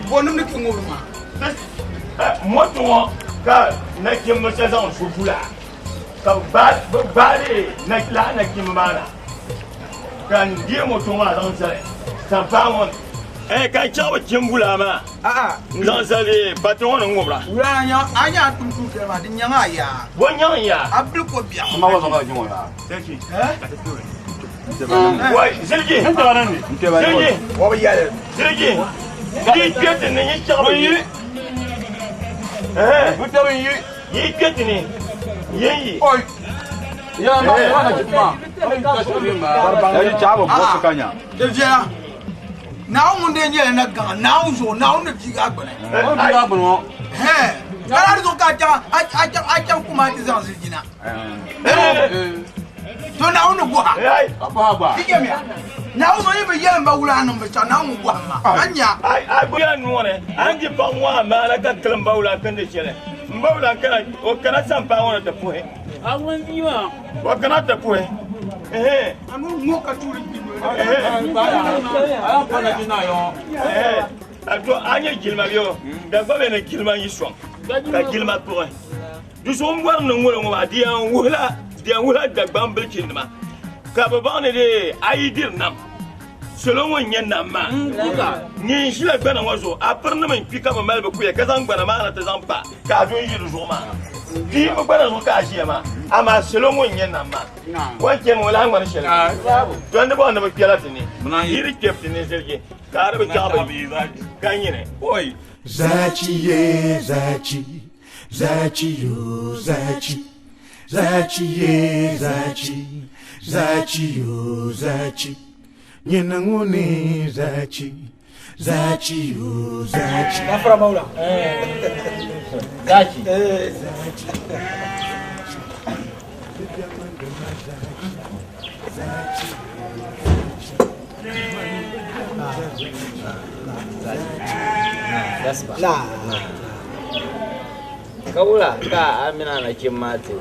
bonum ne kingo ma. Moto ka na kimma sezon shufula. Ka ba na la na kimma kan die moto ma dan sare. Sa pa won. Ka chawa kimbula ma. Dan sare patron ngobra. Ulana nya anya tum ke ma din nya ya. Wonya ya. Abdul ko biya. ma wa ga jimo la Seki. Wai, Seki. Seki. Wa ba ya. Seki. Di piete ne ni chawa yi. butarin yi Yi piete ne. Yi. oi ya ma wa na jima ka so bi ma ya cha ba bo kanya De jera. Na mun de nyele na ga na zo na un de ga gbere. o bi ga bo Kala zo ka ta a kuma ti zan sirgina. To na un go ha. Ai. ba ba Ike mi. Na un yi be yele ba wula nan be ta na un go ha ma. Anya. Ai buya nuone anji pangwa mala ka klamba ula kende chele mbawla kana o kana sampa wona te puhe awon biwa o kana te puhe Anu mo ka turi bi. ba ya pa na dina yo ato anya gilma yo da ba bene gilma yiswa ka gilma puhe du so ngwar no ngolo ma dia wula da gbambel kinma ka ba ne de aidir nam selon won yenna ma ni shila gbana wazo a parna man pika ma malba kuya kazan gbana ma na ta zampa ka don yi ruzo ma ki ma gbana zo ka shi ma ama selon won yenna ma wanke mo la ngwana shela don da ba na ba kiyala tini yiri kepti ne serge ka rabe ka ba bi ganyine oi Zachi ye zachi, zachi yo zachi, zachi ye zachi, zachi yo zachi. Nyenangone zachi, zachi yo zachi. Afra maula. Zaki. Nah. Kaula ka amina na kin mate.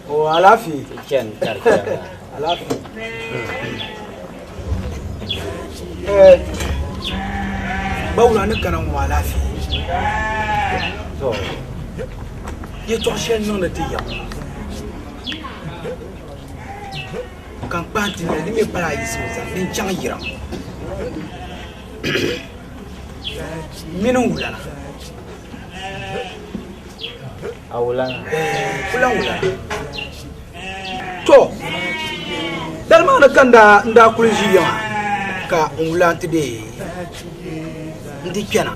Oh, alafi. Ken karkiya. Alafi. Bawla ne kana mu alafi. To. Ye to shen non de ya. Kan panti ne me para yi so sa din chang yira. Minu wulana. Awulana. Wulana. To. Dalma na kanda nda kulji yawa. Ka wulanti de. Ndi kena.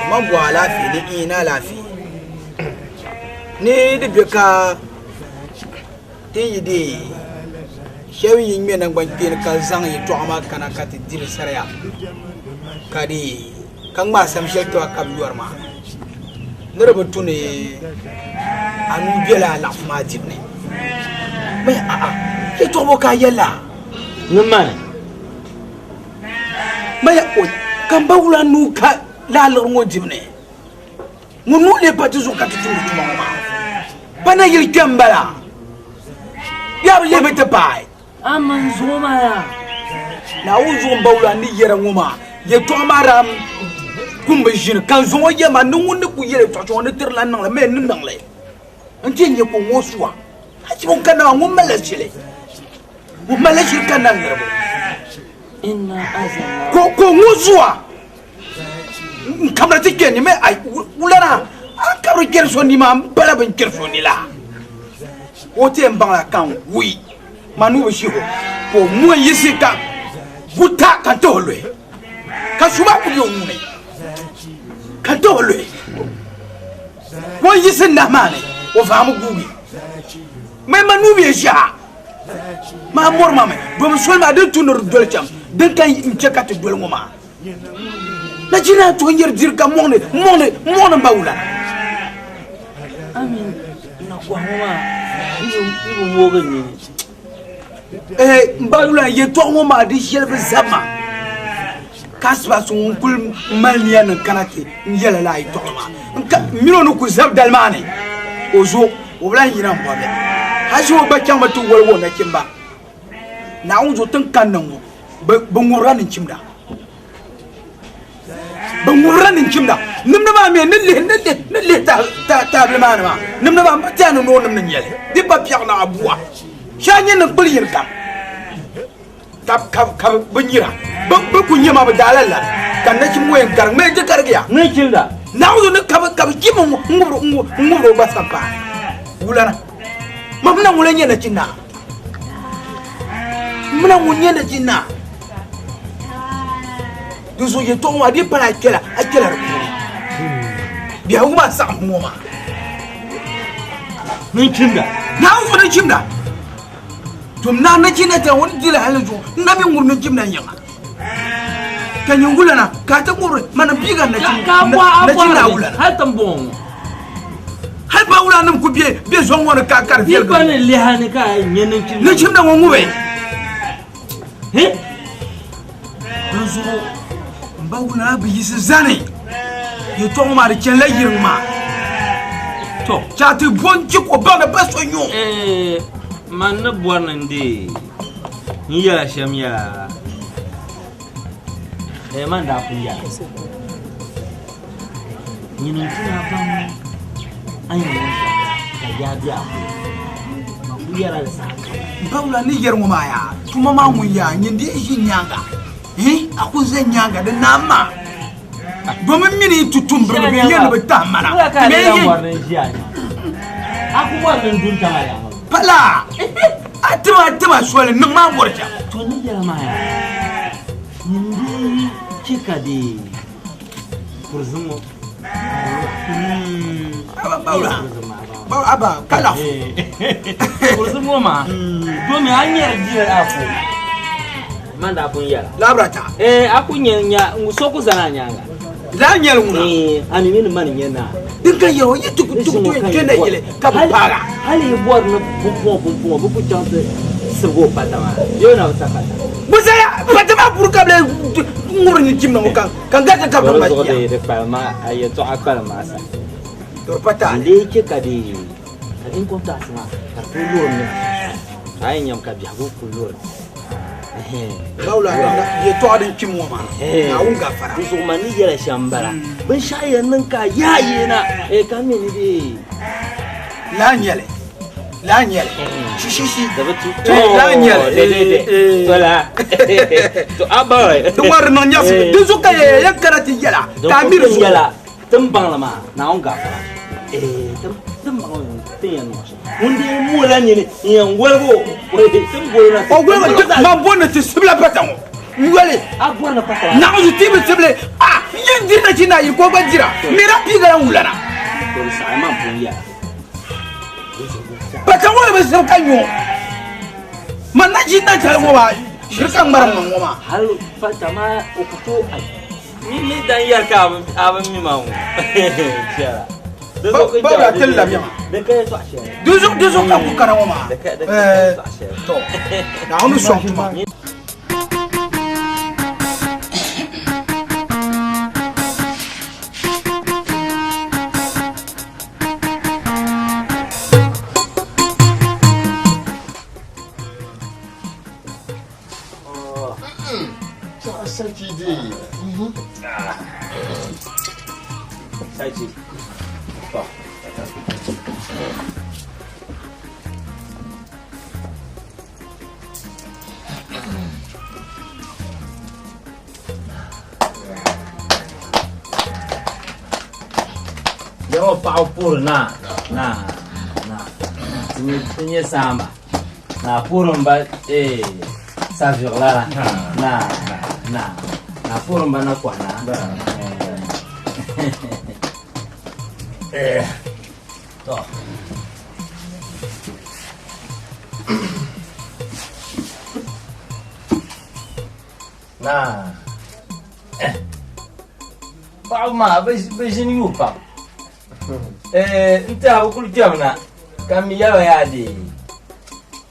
Mambo alafi ni ina lafi. Ni de beka tin yidi. Shewi yingme nan gbankin ka zang yi to ama kana kati dil saraya. Kadi kang ma sam shel to akam yorma. Nere tune anu bela la ma dibne. Mais ke to boka yalla. Numane. Mais o kan bawla nu ka la lor ngo dibne. Ngunu le patu zo katu tu ma. Bana yil kambala. Ya le bete pai. Aman zoma ya. Na uzo mbawla ni yera ngoma. Ye to maram kumbe jin kan zo ye ma nungu ne ku yere to ne tir la nang la me nang le. Anti nye ko ngoswa. Haji bon kana ngum malachile. Ngum malachile kana ngerbo. Inna azana. Ko ngoswa. Kamra tikeni me ay ulana. Akaru kerso ni ma bala ben kerso ni la. Wote mbangla kan wi. Manu beshiho. Ko mo yisi ka buta kan to lwe. Ka shuma ku yo ngune. Kan to lwe. Wo yisi na mane. Wo famu gugi. Mais manu besha. Ma mor mame. Do mo sol ma de tunur dol cham. De kan mchekati dol ngoma. Na jina to nyer dir ka monde mbawula. Amin na kwa ngoma. Ibu mwoga ni. Mbawula ye to ngoma di shelbe zama. Kasba sun kul malniya nan kanate yela la ay to ma. Mino no ku zab dalmane. Ozo wala yina mbobe. Hajo ba kyamba tu wolwo na kimba. Na unzo tan kannan ba nguranin kimda. Banguranin kimda. Nimna ba me nille ta blema ma. Nimna ba matiano no nimna nyele. Di ba piak na abua. Shanye na bulin kam. Kap banyira. Ba ku nyama ba dalala. Kan na kim wen gar me je kargiya. Ne kimda. Na uzo ne kap kimu nguro ba sampa. Wulana. Mamna ngulenye na cinna. Muna munye na cinna. Duzo ye to wa di para akela biya uma sa moma Ni kimda. na uzo na chimda tum na china ta woni dila halajo na bi ngurno chimda nyanga kanyu ngulana ka ta nguru mana biga na china ulana Har tambon. har ba ulana ku biye zon wona ka kar fiel Ko ne lihani ka nyenin kimda. na chimda ngo ngube He? duzo mbawuna bi yisi zane ye to ma de chen la yirma to chati bonji ko ba na baso nyo Man na buwan ndi. Iya shamya. Man da kuya. Nyenin kina ban. Ayi ka ya biya. Kuya la sa. Bawla ni yermo maya tuma ma munya nyindi shi nyanga aku ze nyanga de nama domin mini tutum bro be yenu be tamana me yi aku wannan dun ta ya pala atuma swale no ma borja to ni ya maya nyindi kika de kurzumo bawla aba kala kurzumo ma do me anyar jira afu manda kun yara labrata aku nyanya so ku zana nyanga لا نيلونا أنا من ما نينا دنكا يو يتو جنا يلي كبارا هل يبغى بوم بوكو جانت سرقو باتما يونا بسافة بسيا باتما بوركابل مورني جيم نموكان كان جاك كابل ما يا رفع ما أي توعك ما سا تربتا ليك كدي إن كنت أسمع كلور هاي يوم كبي حبوب كلور لا يتوعد جيم وما نعون غفرا بسوماني جل شامبرا بنشاي ننكا يا ينا كامي ندي لا نيلي لا نيلي شي لا نيلي ولا تو أباي دوار نونياس دزوكا يكرتي يلا كامير يلا تمبان لما نعون غفرا تمبان تيان وندي مولا نيني ينغولو تمبوينا ما بونا تسبلا باتامو ngwale abwana papa na uzitibe seble yindina china yiko bajira mira pigara ulana ko sa ma buya batawo be so kanyo manna jinna talmo ba shirkan maram ngoma hal fatama okuto ni dan yarka abin mi mamu shara ba tella mi da kai to ashe duzo kan ku kana ngoma to na onu so tuma Sarki. Yo pau pur na. Ini sama. Na purun ba savio la. Na purun ba na kwa na. To. Nah. Pau ma beijinho o pau. Então o cultivo na caminhava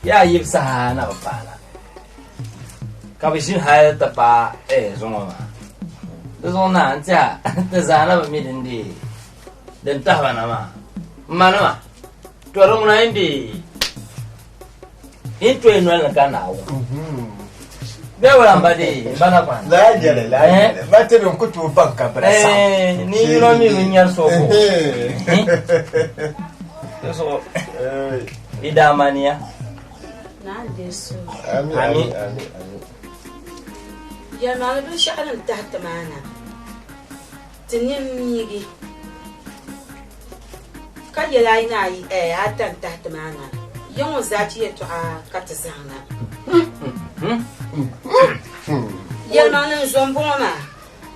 ya yipsa na bafana. Kabishin haya tapa zongoma. Zongna anja tazana ba midindi. Den tahwana ma. Manama. Torong na indi. Into enwala kana awu. Bewa mbadi bana kwa. La jale. Mate no kutu banka brasa. Ni yiro mi nyar soko. So idamania. Na deso. Amin. يا ما بدو شعر تحت معنا تنين يجي كان يلايناي عتن تحت معنا يوم زاتي يتوعى كتزانا يا ما نزوم بوما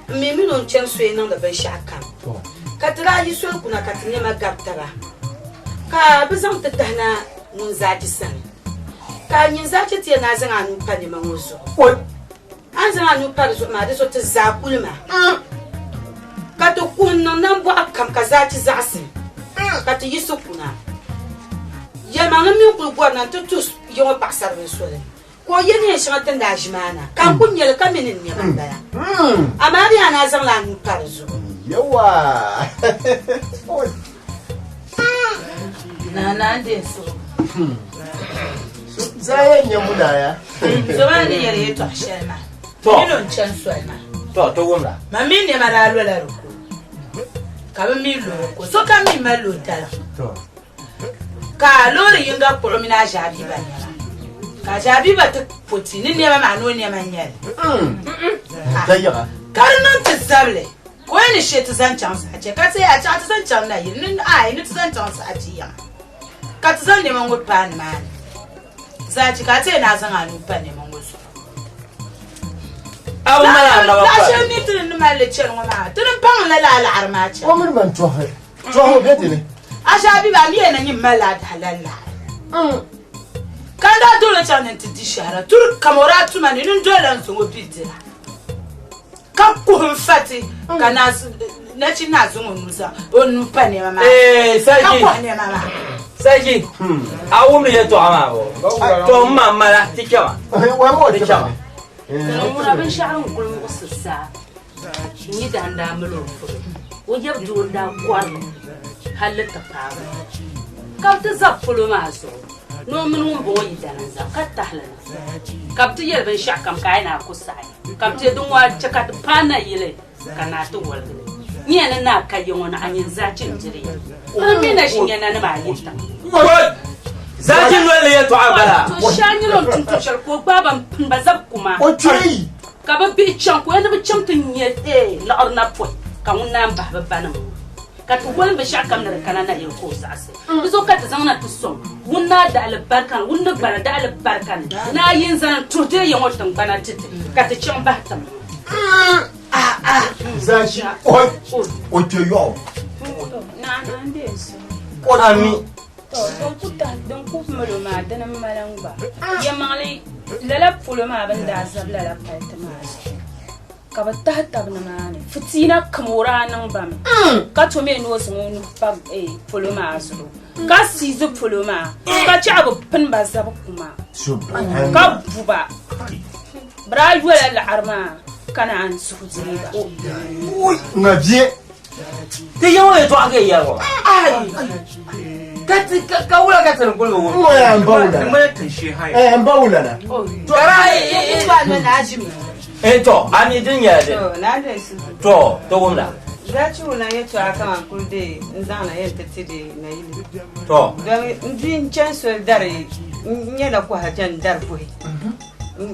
ميمنون تشنسوي نان دبي شاكام كترا يسول كنا كتني ما غبترا كا بزام تتهنا من زاتي سن كان يزاتي تينا زنانو باني مانوزو Anzana nu parizo ma deso te zakulma. Kato kunna nambo akam kazati zasim. Kato yisukuna. Ya manga mi kulgwa na tutus yo pasar besole. Ko yene shanta ndajmana. Kan kunyel kaminin ne baya. Amari ana zan la nu parizo. Yawa. Na deso. Zayen ya mudaya. Zomani yere to shema. Milon chanswena. To womla. Mami ne maralo la ruko. Kami loko. So kami malo tala. To. Ka lori yinga promina jabi banyala. Ka jabi bat potini ne ma manu ne manyal. Dayara. Karnon tsable. Ko ne shetu san chance a ce ka sai a ci ta san chance na yin ai ni san chance a ci ya. Ka tsan ne mango pan man. Za ci ka ce na san anu pan ne mango so. Aw mala na ba. La sheni tin ma le chen wa ma. Tin pan la la armacha. Ko mun man tohe. Tohe beti ne. Asha bi ba mi na yin mala da halalla. Kanda dole chanen ti dishara. Tur kamora tu mani nun dole an so bidira. Ka ko kun fati kana na ci na zo mun nusa on pa ne mama Saji ka ne mama Saji awum le to ama to mama la tikawa wa mo tikawa mun abin sha'an kullum usussa ni da anda mulo wajab dur da kwar halatta fara ka ta zafulo maso no mun bo yi da nan za ka ta halala ka ta yar ban sha kam kai na kusai ka ta dun wa chaka pana yile kana to wal ni yana na kai wani anyin zacin jire an mina shi yana na ba yinta zacin wala ya to abala to shanyi lon tuntu shar ko baban bazab kuma o tri ka ba bi chan ko yana bi chan tun ye la orna po ka unna ba babana ka tu wal ba sha kam na kana na yin ko sase bizo ka ta zanna tu son wunna da albarkan wunna bara da albarkan na yin zan turte yin watan bana titi ka ta chan ba ta Zachi o te yo na ndeso ami to kuta don ku malo ma dan malangba ya mali lala pulo ma banda sab lala paitama ka batta tabna mane fitina kamura nan bam ka to me no so no pa pulo ma so ka sizo pulo ma ka ci abu pin ba zaba kuma subhanallah ka buba bra yuwa la arma kana an suhuri ba ngabie te yawo ya to aka yawo ka wula ka tan kullu mo ya mbawula mai tashi hai mbawula na to rai ba na ajimi to ani din ya de to na da su to wumla za ci wula ya to aka man kulde in zana yadda tide na yi to don din can so dare nyela ko hajan dar boy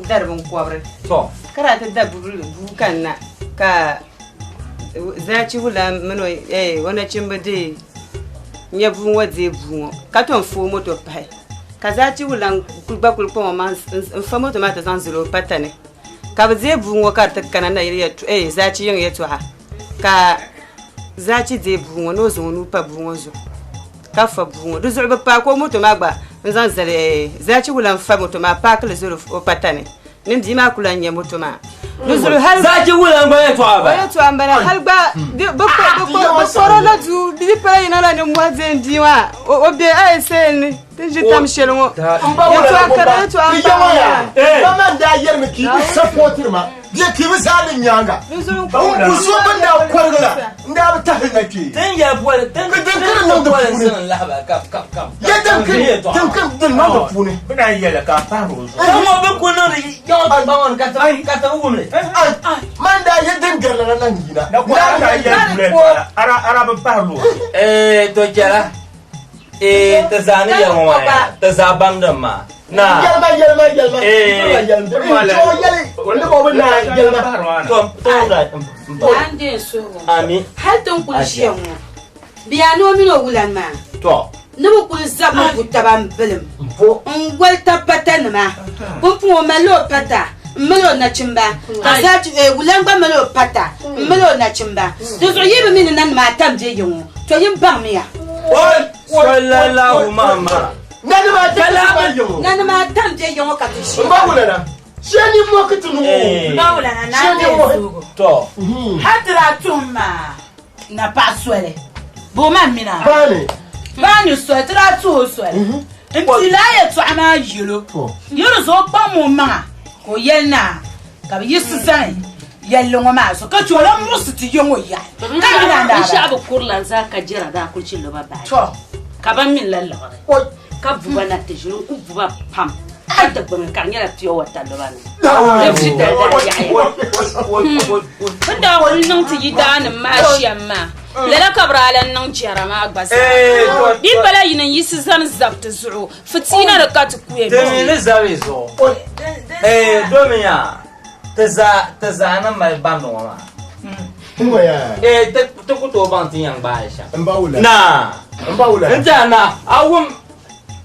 darbin kwabre to karata da bukan na ka za ci wula mano wani cin bade nya bu waze bu ka ton fo moto pai ka za ci wula kulba kulpa ma fa moto ma ta zan zuro patane ka ba ze bu ka ta kana na ya za ci yin ya to ha ka za ci ze bu no zo nu pa bu zo ka fa bu do zo ba pa ko moto ma gba nzan zare za ci wula fa moto ma pa ka le zuro patane nin di ma kula nya moto ma nuzuru hal za ki wula ba ya to aba ya to ambana hal ba ba soro la du di pa ina la ne mo zendi wa o be ai sen tin ji tam shelmo ya to akara to ambana mama da yar mi ki supporter ma je ki mi salin nyanga nuzuru uso banda kwargala nda ba ta hinna ki tin ya buwa tin nan da fune lahaba kap ya dan kan din nan da fune bina yela ka faru mo be ko no ya ba won ka ta wumle man da ya dan garla nan gina na ko da ya dure ara ba faru to jara ta zani ya mo ta zaban da ma na yalma wanda ba wani yalma to ande so ami hal ton kun shiyan biya no mi no wulan ma to nubu kun zaba ku taban bilim ngwal tabata nima kun pu malo pata malo na chimba kazati wulan ba malo pata malo na chimba to so yibi min nan ma tam je yin to yin ba miya sallallahu mama nani ma tam je yin ka to shi ba wala na shani mo ka tunu ba wala na na to hatra tumma na paswele bo ma mina bani so tra tu so nti la ye to ama yilo yoro so pa mo ma ko yelna ka bi yisan yello ma so ka chola mo siti yongo ya ka ina da insha Allah kurlan za ka jira da kurcin lo ba to ka ban min lalla ka buba na te jiro ku buba pam ka da ban kan yara tiyo wata lo ba ne da wani nan ti yidan ma shiyamma lala kabralan nan jira ma gbasa bi bala yinan yisi zan zabta zuru fitina da ka tukuye te ne zabe zo domiya ta zana mai ban no ma ya ta ku to ban tin yang ba sha mbawula na nta na awum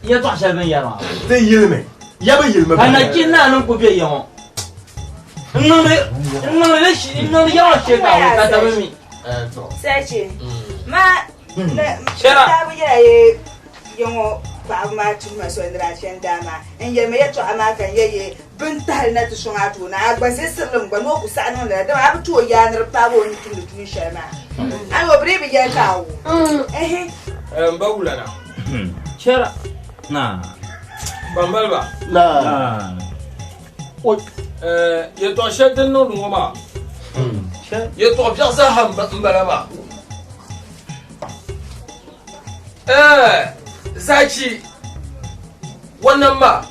ya to sha ben ya ma te yilme ya ba yilme ana kin na nan ku be yan no shi no ya she ka ta mi sai ce ma shera ta bu ya ye yongo paɣaba maa tuhu ma sondira chɛni daa maa n yɛli mi yɛltɔɣa maa kan yɛ bin tahali na ti sɔŋ a tooni a gba zi sirili gba ni o ku saɣa niŋdi la dama a bi tu o yaaniri paɣaba o ni tumdi tuun shɛli maa ayi o bi dii bi yɛli ka a wu n ba wulana Chera. Na. bambaliba Na. yɛtɔɣa shɛli din niŋdi ŋɔ maa yɛtɔɣa biɛɣu zaaha n bala maa Zachi wannan ma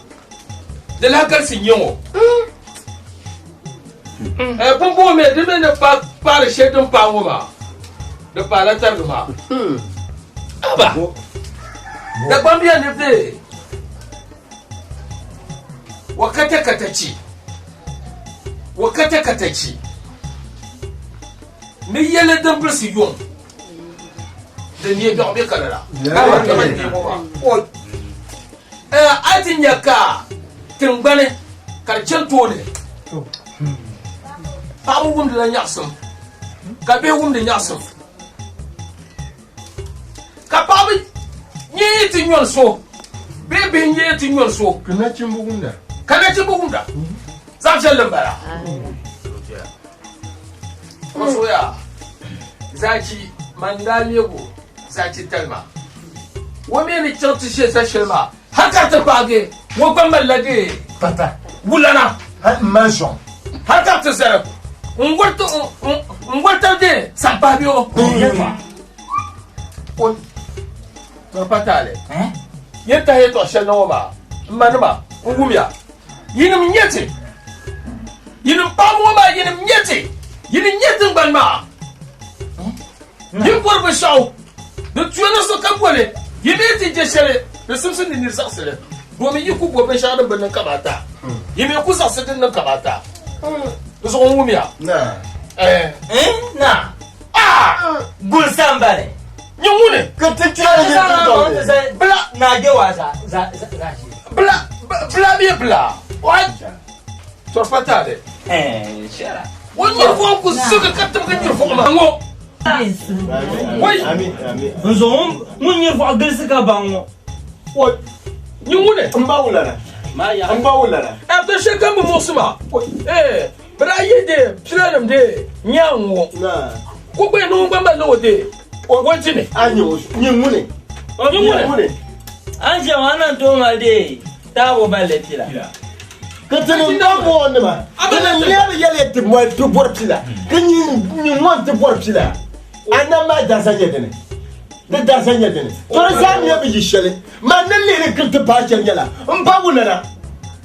da lakarsin yawo bumbu me dime ne fara shedin fawo ma da falatar ma aba da bambiya ne fe wakata kataci mi yele dan bursi yon da ne ga obe kalala aitin yaka tingbani karcin tone babu wumda na nyaksum ka be wumda nyaksum ka babu nyi tin yon so be nyi tin yon so Kana cimbu wumda. za ta lambara masoya zaki mandalego zaki talma wame ni kyautu shi ta shirma haka ta fage wakon mallage Pata. wulana Mansion. haka ta zara ngwarta de sampabiyo ta patale yenta heto shel no ma manuma ngumya yinim nyete yinim pamo ma yinim nyete ngbanma yin porbe shaw de tuena so kabole yimeti je shere de simsin ni saksele domin yi ku gobe shaɗin birnin kamata yi mai kusa su dinnan kamata da su umumiya Na. Na. Gul sambale. yin wune Ka ta kira da Bla na ge wasa za shi. bla biye bla wajen torfata de Shara. wani yarfon ku suka katta kan yarfon mango wai Nzo mun yi fa gilsi ka bango. yin wune An ba wulana. An ba wulana. after shekan bu mosuma bra yede filanem de nyango Na. ko gbe no gba malo de wonti ne Anyo. Yin wune. yin wune An ce wannan to ma dai ta bo balle tila. Ka tani ba mo wani ma. Kana nyere yele ti mo to bor pila. Ka ni mo to bor pila. Ana ma da sanye dene. Da da sanye dene. To sa mi yabi yishele. Ma nan le ka ta ba chen yala. An ba wulana.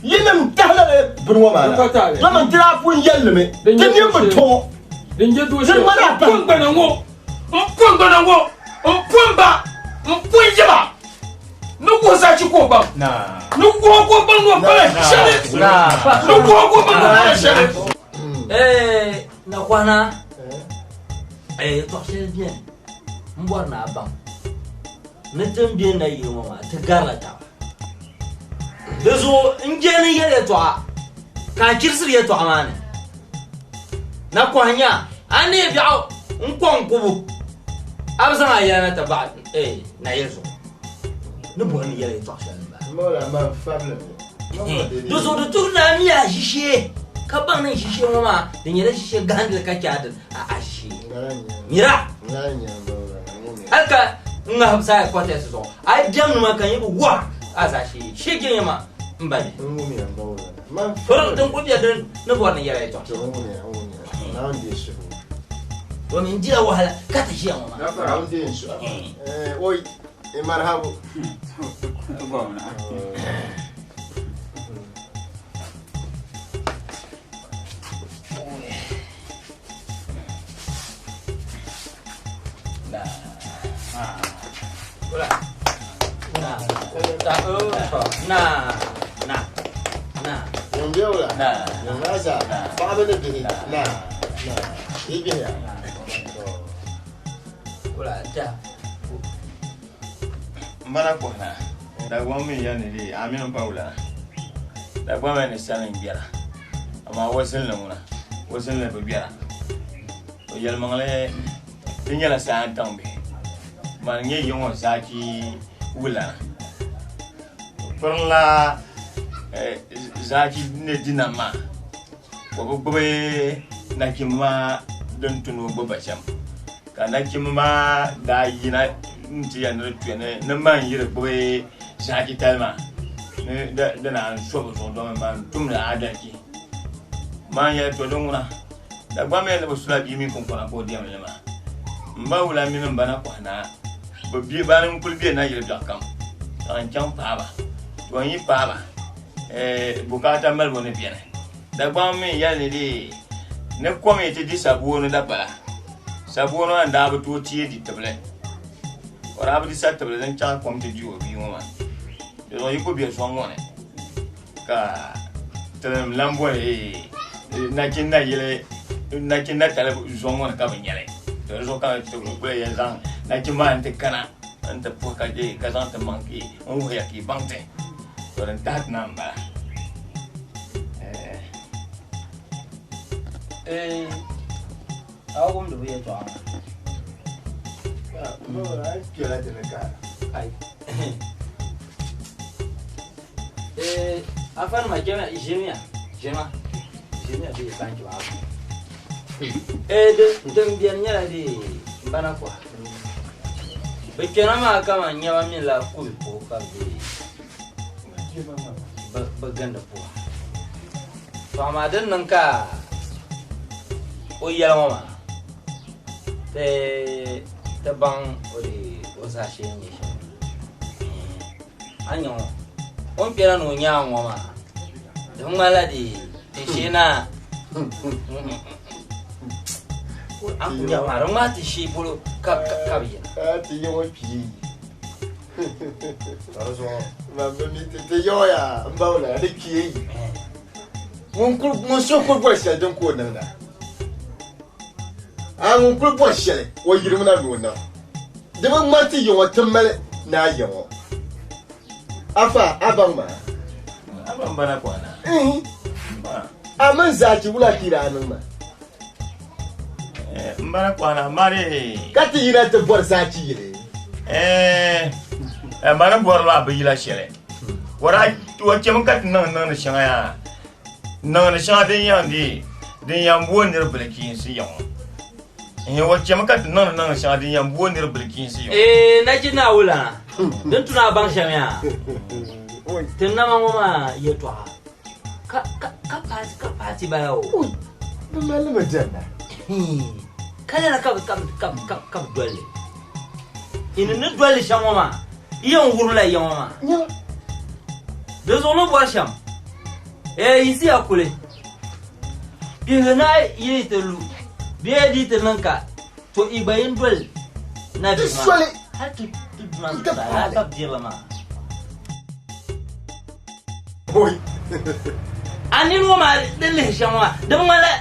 Yinam tahla bunwa ma. To man tira fun yelle me. Tin yi muto. din je do Sir mana pa. pon banango mpomba mpunjima nuko za chiko ba nuko ko ba no ba shere nuko ko ba no ba shere Na kwana. To sai bien. Mbor na ban. Na tambiye na yi mama ta garata. Da zo in je ni yele to ka kirsir ya to amane. Na kwanya ane bi'o in kwan kubu. Abzan ayana ta ba na yeso. Ni bo ni yele to sai ba. Mola ma fable. Da zo da turna miya shishe. Ka ban nan shishe mama da yele shishe gandil ka kyadin a ashi. Mira. Haka nga hamsa ya kwata su zo ai jam ma kan yi wa a sashi shege yama in ba ne fara dan kubiya dan na buwar ne yara to domin jiya wahala ka ta shi amma na fara wanda yin su oi marhabu Mana ko na da gwamnati ya ne dai amin paula da gwamnati ne sanin biya amma wasin lamuna wasin la biya o yel mangale tinya la san tambe man nye yon saki wula Forla zaki ne dinama. Bobe na kimma don tuno bobasham. Kana kimma da yina nti ya no tuene na man yire bobe zaki talma. Ne da na so so do man tumna adaki. Man ya to donguna. Da gwa me le sula bi mi kon kona ko diam yema. Mba wula mi mbana kwana. Bobi banin kulbi na yire dakam. An cham paba. To yi paba. Bukata mal woni bien. Da gwa me ya le di ne komi ti di sabuno da bala. Sabuno anda ba to tie di table. Ora ba di sa table dan chan kom ti di obi mo ma. Do yi ko bi so ngone. Ka tele lambo na kinna yele na kinna tele zo ngone ka nyale. To zo ka to ko ya zang na kinma ante kana ante po ka je ka zang te manki on ho ya ki bangte. To ran tat namba. Aku mdu ya to. No, ai kila tele ka. Ai. Afan ma jema jema bi banki ba. De biyan nyala di bana kwa. Bekena ma kama nyawa min la ku ko ka bi. Baganda po. Fama dan nan ka o yala mama. Te bang o sa she ni. Anyo on pera no nya mama. Dum mala di she na. Aku ya marong mati shi bulu kabiya. Ti yo pi. Taraso ma bemi te yo ya mbawla de ki. Mon so ko bo sha don ko nan da. Mon ko bo sha le wo yirim na do na. De ma mati yo watamale na yo. Afa abamba. Abamba na kwana. Aman zaki wula kira nan ma. Mbana kwana mare. Kati yina te bor zaki yire. Mbana bor la ba yila shere. Wara to kem kat nan shanga ya. Nan shanga den yandi. Den yambo ne bulkin si yon. Wa kem kat nan shanga den yambo ne bulkin si yon. Na ji na wula. Dan tuna ban shanga. Tinna mama ya to. Ka pati ba yo. Ba malama janna. Kala na ka dole. Ina ne dole shamo ma. Iyan hurula yan ma. Da zo no bwa sham. Isi akule. Bi na yi telu. Bi di tenanka. To ibayin dole. Na bi ma. Har tu dunan ta ka dila ma. Boy. Ani no ma dele shamo. Da mala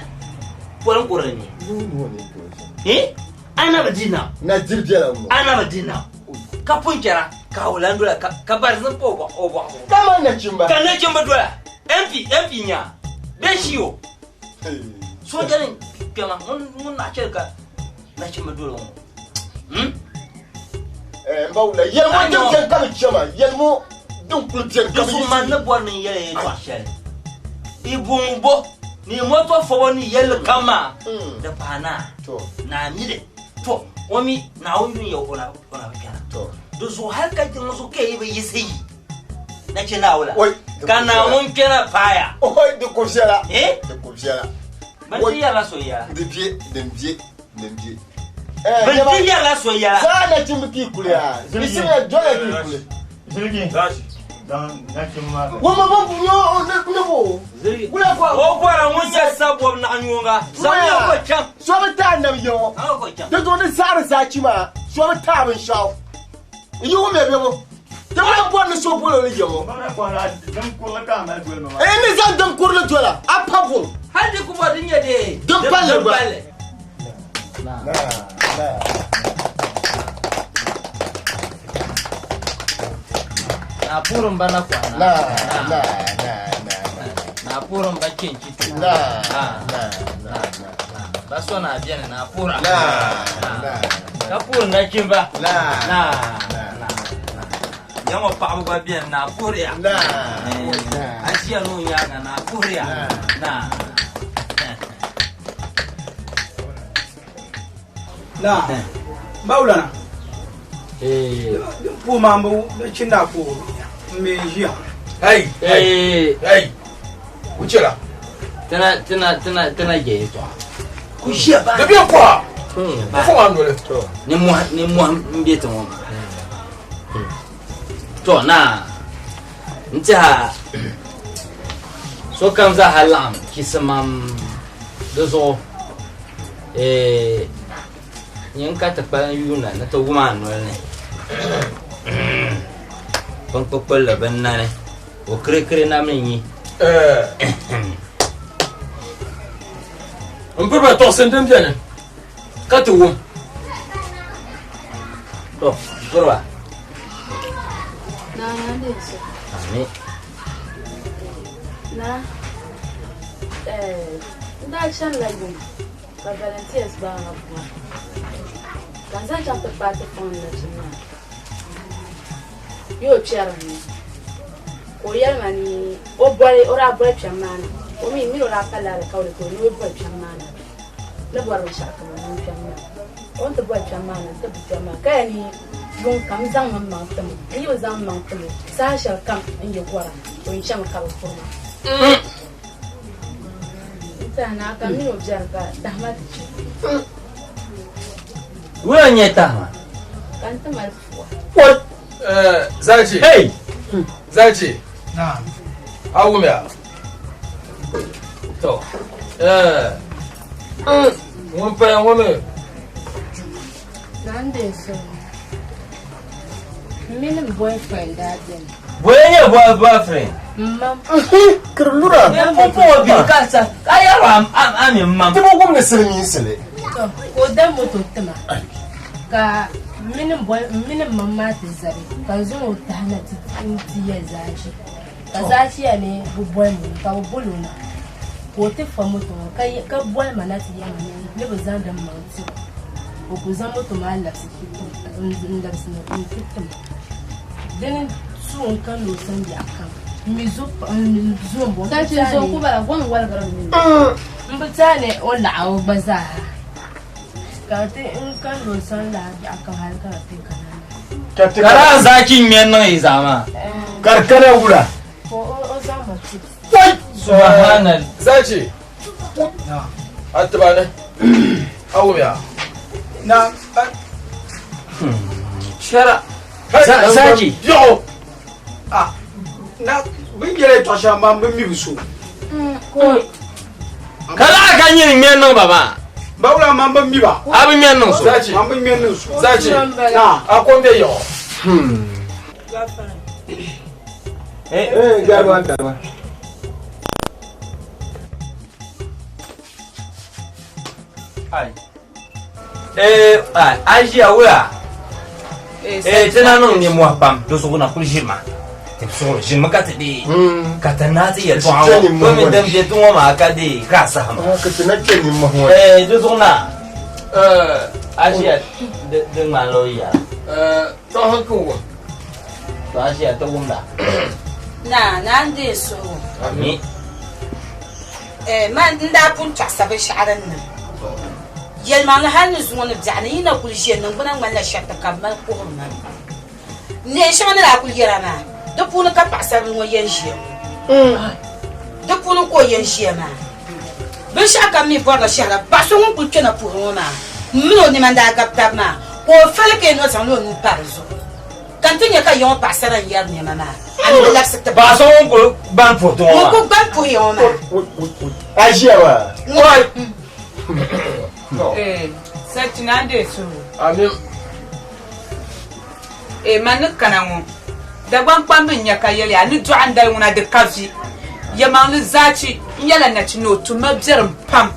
poran korani. Ana badina na jirjela mo ana badina ka punjara ka holandula ka barzan poba oba kama na chimba dola MP nya beshiyo so jani kama mun na cerka na chimba dola mbawla yelmo dem kama chama yelmo dum kulten kama so man na borni yele to shel ibumbo ni moto fo ni yele kama da bana to na mide to wami na wuyun ya ona kana to do so har ka jin so kai ba yisi na ce na wala kana mun kira faya oi de kofsela de kofsela ban ti ya la soya de pied ban ti ya la soya za na timki kulya bisi ya dole ki kulya Zirgi gashi dan na kimma wama babu yo nebo zirgi kula kwa o kwara mun ja sabo na anyonga sabo ko cham so ta na yo ko cham da zo ne sare zaki ma so ta ban shawo yo me bebo da ma bo ne so bolo le yo mbana kwana dan ko la ka ma gol ma ne za dan kurle tola a pavo hadi ku bo dinye de dan palle ba na na purun bana kwana na purun bakin kitu na baso na biene na pura ka purun na kimba na yang apa abu babian na puria. Asia nu ya na puria. Nah. Nah. Baulana. Pu mambo chinda pu meji. Hey. Uchela. Tena je to. Kushia ba. Depuis quoi? Faut andole. Ni mo mbieto mo. To na. Nta. So kan za halam kisamam dozo những cái tập ban yu này nó tu mà rồi này con có là bên này của kre nam này nhỉ On peut pas t'en sentir bien. Quand tu vois. Rồi, rồi à. Nè. Na. Da chan la gum. Ka volunteers ba na kwa. Kan za chan te pate fon na chima. Yo chara ni. O yar mani o bole ora bole chamana. O mi ora pala ka o ko no bole chamana. La bora shaka no chamana. On te bole chamana, te bole chamana. Ka ni gon kam zang mamma tam. Ni o zang mamma tam. Sa sha kam in ye gwara. O in shama ka o forma. Sana kami observa dahmat ci. Wala nyeta ma. Kanta malfuwa. What? Zachi. Hey. Zachi. Nah. Awumia. To. One pay woman. Nande so. Minimum boyfriend that then. Boyfriend. Mam. Kerlura. Ya popo bi kasa. Kaya am mam. Tibo ko ngesere mi sele. Ko da moto tema. Ka minimum mama tizari. Ka zo ta hana ti ya zaci. Ka zaci ya ne bu boy mu ka bu boluna. Ko te fa moto ka boy mana ti ya ne bu zan da manti. Ko ku zan moto ma Allah siki. Ndar sino kitum. Den sun kan lo san bi akan. Mizu bo ta ce zo ku ba gon wal garan ni mbutane o la o baza ka te in kan lo san la akan hal ka te kana Kara zaki men nan izama. Karkara wura. ko o zama ci Subhanallah. Zachi. Atbane. Awumia. Na. Shara. Zaki. Yo. Na bin yele to sha ma bin mi bisu. ko Kala ka yin men nan baba. Baula ma bin mi ba. Abi men nan so. Zachi. Ma bin mi nu su. Zachi. Na. Akonde yo. Garba. Aji awura. Tena non ni mo pam to so na kulishima. Te so jima katidi. Katanati ya twa. Ko mi dem je twa ma kadi kasa ma. Ka tana ke ni mo ho. Do so na. Aji de ma lo ya. To hanku. To aji to wunda. Na nande so. Ami. Man nda pun chasa be sharan na. Yel man hal ni zuwa bjani ina kul shen nan bana man la shatta kamal ko man. Ne shi man la kul yarana. Do pun ka pasa bi mo yen shi. Do pun ko yen shi ma. Be shaka mi borda shara paso ngun kul kena pour ma. Mino ni man da kapta ma. Ko fele ke no san no nu parzo. Kantinya ka yon pasa ran yar ni mama. Ani la sekta Ba so ko ban pour to ma. ko ban pour yon ma. Ajiawa. Sati na de so. Amin. Man kana ngo. Da gwan pambe nya ka yele ani do andal ngona de kavi. Ya man zachi nyala na chino to mabjer pam.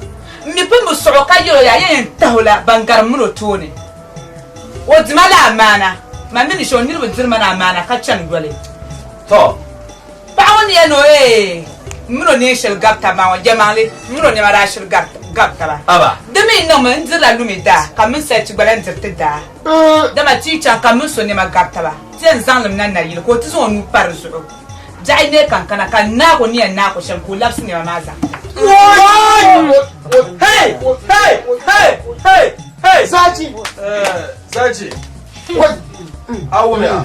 Mi pe mo so ka yelo ya yen tahula bangar muno tone. O dimala amana. Mami ni shoni bo dirmana amana ka chan dole. To. Ba woni eno muno ne shel gapta ma wa jamale muno ne mara shel gapta ba. Aba. Demi no man zira lumi da kamin sai ci gbaran zirti da. Dama teacher kamin so ne ma gapta ba. Tiens zanlem nan na yil ko ti so nu par zuɣu. Jai ne kan kana kan na ko ni na ko shan ko labs ne ma za. Hey! Zaci. Zaci. Awo me a.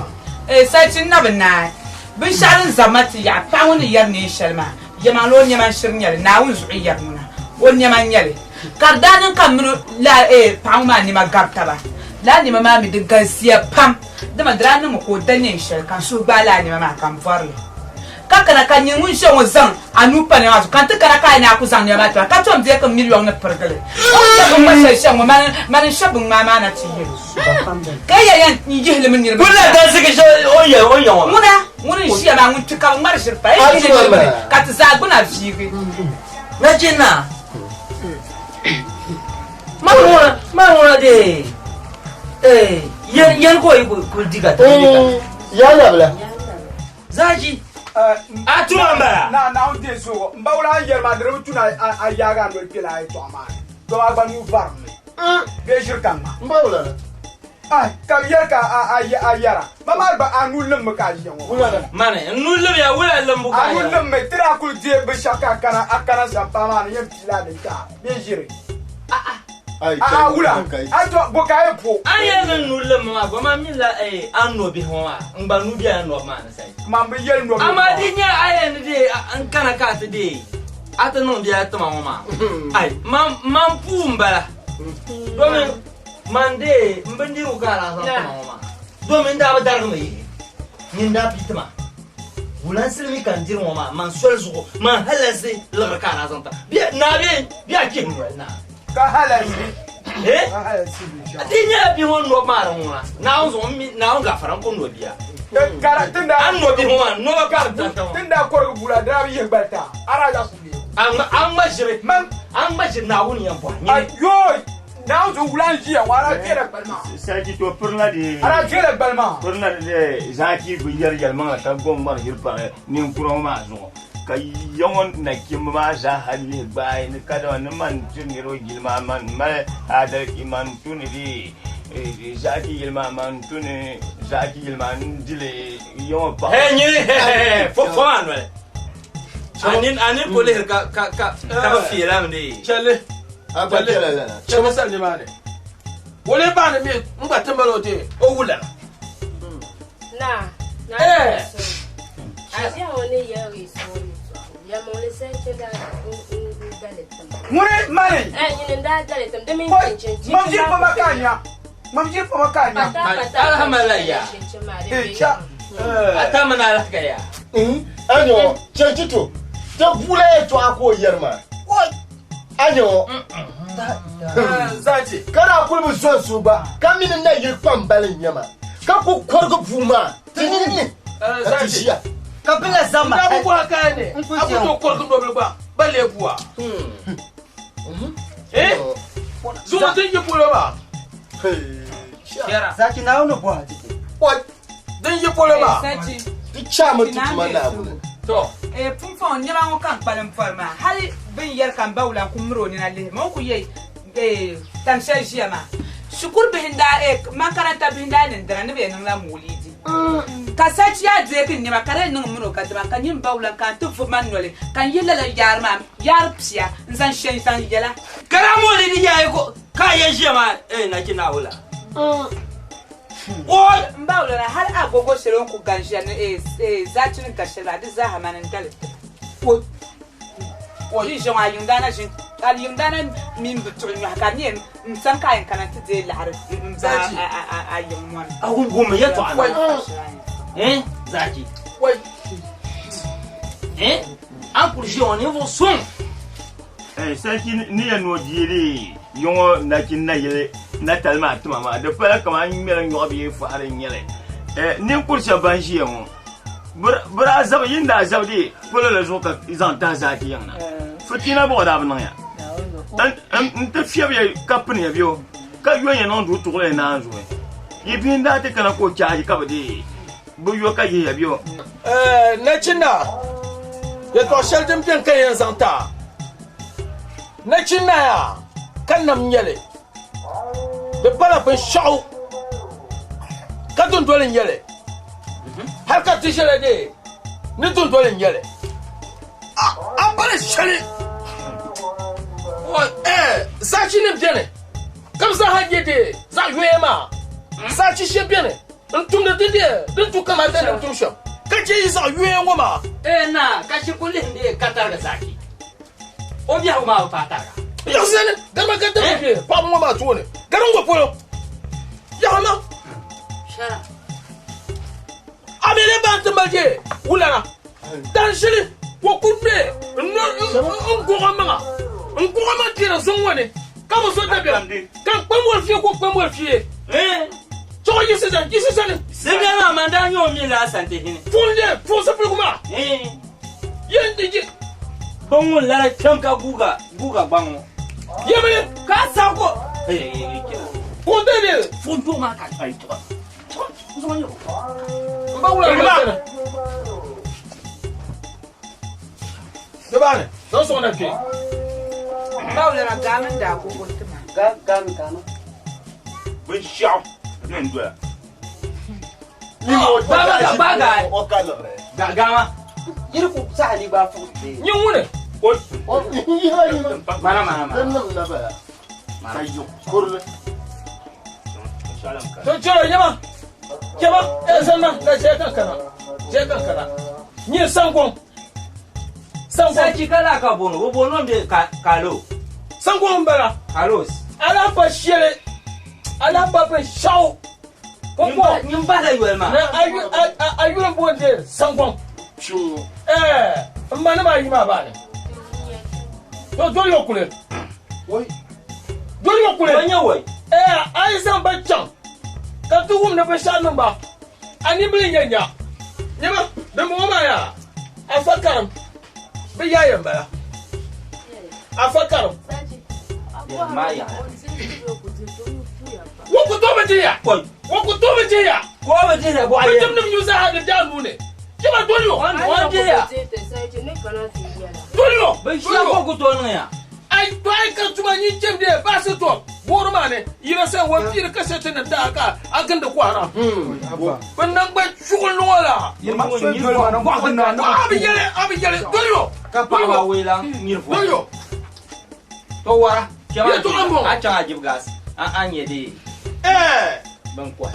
Sachi na bana. Bin sharin zamati ya pa woni yar ne shalma. Yama lo nyama shirnyal na wun zuɣu yar muna. Won nyama nyale. Kardanin kan mun la pa ma ni ma garta ba. La ni ma mi de gansiya pam. Da madra ni ko danyen shal kan so ba la ni ma kan farle. Kakana kan yin wun shan wazan anu pa ne ma kan ta kana kai na ku zan ne ma ta ka to mje kan million na pergale. Ko ma shan ma man shabun ma na ci yi. Kai ya yan ni je hilmin ni. Kula da suke shi oya. Muna shi ma mun tuka mar shirfa. Ka ta za guna fiye. Na jinna. Maruna de. Yan ko ku diga ta. Ya labla. Zaji. Atuamba. Na unde so. Mbawla yer ma dere tuna ayaga no pela ay to ma. Do agba nu farme. Be shirkan ma. Mbawla. Kam yer ka ayara. Mama ba anu lem ka yen wo. Mane, nu lem ya wala lembu ka. Anu lem me tira kul die be shaka kana akana sa pa ma ne pila de ka. Be jire. Wula. Ato boka e po. Aya nu lem ma go ma mi la anno bi ho ma. Ngba nu bi anno ma na sai. Mam be yer no. Amadi nya aya ni de an kana ka te de. Ata no bi ata ma ma. Ai, mam pumbala. Domin mande mbandi ugara san ta ma. Domin da ba dar mai. Nin da pitma. Wulan silmi kan dir ma man sol zugo man halasi la kana san ta. Bi a kin na. Ka halasi. Ka halasi. Adinya bi hon no ma ran wa. Na on zo mi na on ga faran ko no biya. Tunda an no bi hon no ka ta. Tunda ko bula da bi yegbalta. Ara ga su bi. An majire man an majire na wuni yan bo. Yo na on zo wulan ji an wara kera balma. Saji to purla de. Ara kera balma. Purla de zaki bu yar yalma ta gombar hirpa ni kuro ma zo. Ka yawon na kimma za hali bai ni kada wani man tun ro gilma man mal ada iman tun di zaki gilma man tun zaki gilma dile yawon pa fo anwele anin ko le ka ba fiera mde Chale. Chale sal ni mane. Wole ba ne mi ngba tembalo de o wula. Na. Asia woni yeri so. Ya mo le se chela Mure mane. Yin da dale tam de min chin. Mam ji pa makanya. Alhamdulillah. Cha. Ata mana la kaya. Anyo, chechito. Ta bule to ako yerma. Anyo. Zaji. Kana kulbu so su ba. Kamin na yi kwambalin yama. Ka ku korgo buma. Tinini. Zaji. Kapila zama. Abu kwa kane. Abu to korgo doble ba. Bale buwa. Zuma tin yi polo ba. Zaki na ono bwa. What? Din yi polo ba. Sachi. Ti chama tutuma na abu. To. Pumfon nyama ngo kan palam forma. Hali bin yer kan bawla kumro ni na le. Mo ku ye tansha jiyama. Shukur bihinda makaranta bihinda ne ndara ne be nan la mulidi. Ka sachi ya de kin ni makare nan muno ka dama kan yin bawla kan tufu manole kan yilla la yarma yar psia nzan shen san yela. Kara mulidi ya ko ka ye jiyama na kina wula. Oi, mbawla na har agogo shirin ku ganshiya ne zacin gashira da za hamanin dal. Oi, shi ma yunda na shi al yunda na min butu mi haka ne san kayan kana ta je lahar Zaki a yamman. Agun goma ya to ana. Zaki. Wai. An kurshi wani vo son. Sarki ni ya no jiri yongo na kin na yele na talma tuma ma da fara kama an mera nyo bi fu aran yele ni kursa ban shi yamo bura zaba yinda zabdi folo la zoka izan ta zaki yana fitina bo da ban ya dan ta fiye bi kapni ya biyo ka yo ya non du to le na zo yi binda ta kana ko kya ka bade bu yo ka yi ya biyo na cinna ya to sheldon bin kan yan zanta na cinna ya kan nam yele de bala pen shaw ka don dole yele har ka ti shele de ni tun dole nyele a bare shele o sa chi ne biene kam sa ha de za yema sa chi she biene ntum de de tu kama de ntum sho ka chi za yema ma na ka shi kullin de katar da zaki o biya ma fata ga yo sene garba ka de pa mo ma tu ne garango polo ya ma shara amele bant maje ulana dan shili wo kunne ngoma tira zongwane kama so tabe kan pamol fie ko pamol fie to yisi san singana manda nyo mi la sante hine funde fo sa kuma yende ji bongo la chanka guga bango yemele ka sa ko ko dele fundu ma ka ai to Mbawula Dabane, non so na ke. Mbawula na gamin da ko kontuma. Gamin kana. Bin shaw. Nen dwa. Ni mo baga. O kala. Gama. Yirku sahali ba fu. Nyin wune. O Mana. Dan na ba. Ayo, kurle. To choro nyama. Jama, sana na je kankana. Ni sangon. Saki kala ka bono, wo bono de kalo. Sangon bara. Kalos. Ala pa shele. Ala pa pe shaw. Kongo. Nyimba la yuelma. Na ayu bonde sangon. Chu. Mbana ma yima bane. To dole okule. Oi. Dole okule. Wanya wai. Ai san baccan. Ka tuwum na fasha nan ba ani bilin yanya nyama da mu ma ya afakaram bi yayan bala afakaram maya wo ku to bajiya ko bajiya ko aye mutum nim yuza hada danu ne kima doliyo wanje doliyo bai shi ko ku to ne ya ai to ai ka tuma ni jemde ba su to boro mane yira sai wa fira kasete na da aka akan da kwara ban nan ba shugul wala yirma so dole ma nan ko na abi yele doliyo ka pa wa wela mirfo doliyo to wara Ye to ambo. a cha ajib gas an yede ban kwa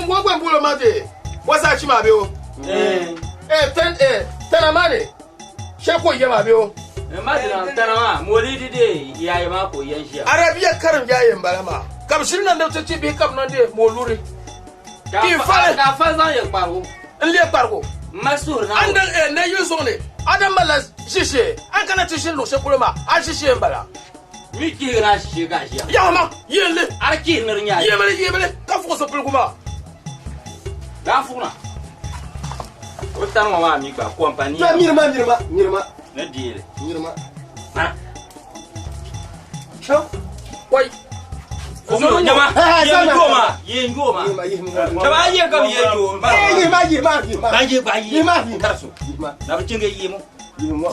mo gba mbulo mate wasa chi ma be o tanamane she ko ye ma be o madina tanama molidi de yayi ma ko yan shi arabiya karam jayen balama kam shirin nan da tace be kam nan de moluri ki fale ka fa zan ya paro le pargo masur na anda ne yuso ne adam mala shishe an kana tishin lo she kulma a shishe mbala mi ki na shi ga shi ya ma yele arki nirnya yemele ka fo so kulma da funa o tan ma mi ba compagnie Ta mirma. na dire Mirma. Cho wai Komo jama ye ngoma jama ye kam ye jo Yirma. karso na bcinge yimo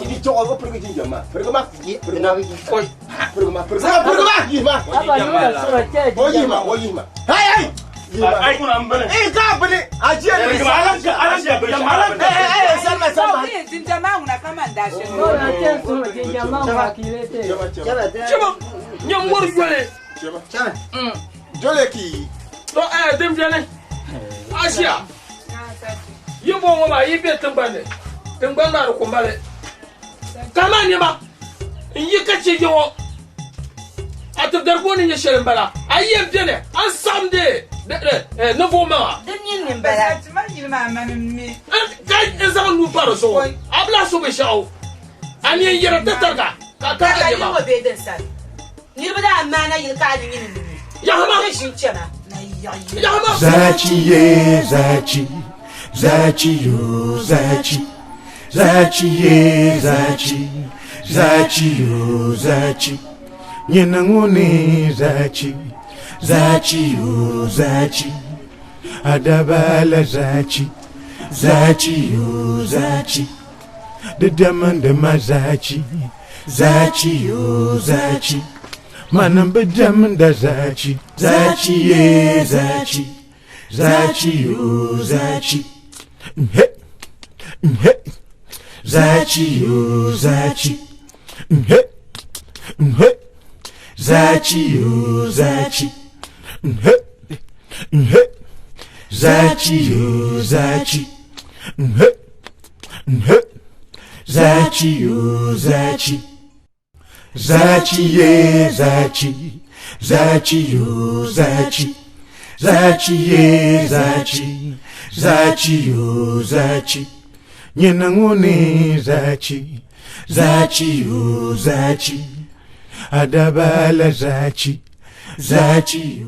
Ini cokol ko pergi jama. Pergi mak. oi Pergi mak. Yirma. Oh Yirma. Hai. Ai kuna mbele. Ka bane. Ajiya ne Salma. Jinjama una kama ndashe. chama nyamor yole Jole ki. to dem jene asia yimbo ngoma yibe tambane tambana ro kumbale kama ni ma yi kace yo atu darboni ni shere mbala ayem jene ensemble nouveau ma Denyin ni mbala. Tima yilma manmi. kai ezan nu paro so abla so be shaw ani yera tatarga ka Ka ka yi wa bedin sani. Ni ba da amana yi ka ni ni. Ya hama. Shi cema. Ya hama. Zachi. Nyenangone Zachi. Adabala Zachi. The Damandama Zachi. Manamba Damanda Zachi. Zachi, oh, Zachi. Hey, hey. Zachi, oh, Zachi. Hey, hey. Zachi, oh, Zachi. Hey, hey. Zachi, oh, Zachi. Hey, hey. Zachi, oh, Zachi. Zachi, yeah, Zachi. Zachi, oh, Zachi. Zachi, yeah, Zachi. Zachi, oh, Zachi. Nyenangone, Zachi. Zachi, oh, Zachi. Adabala, Zachi. Zachi.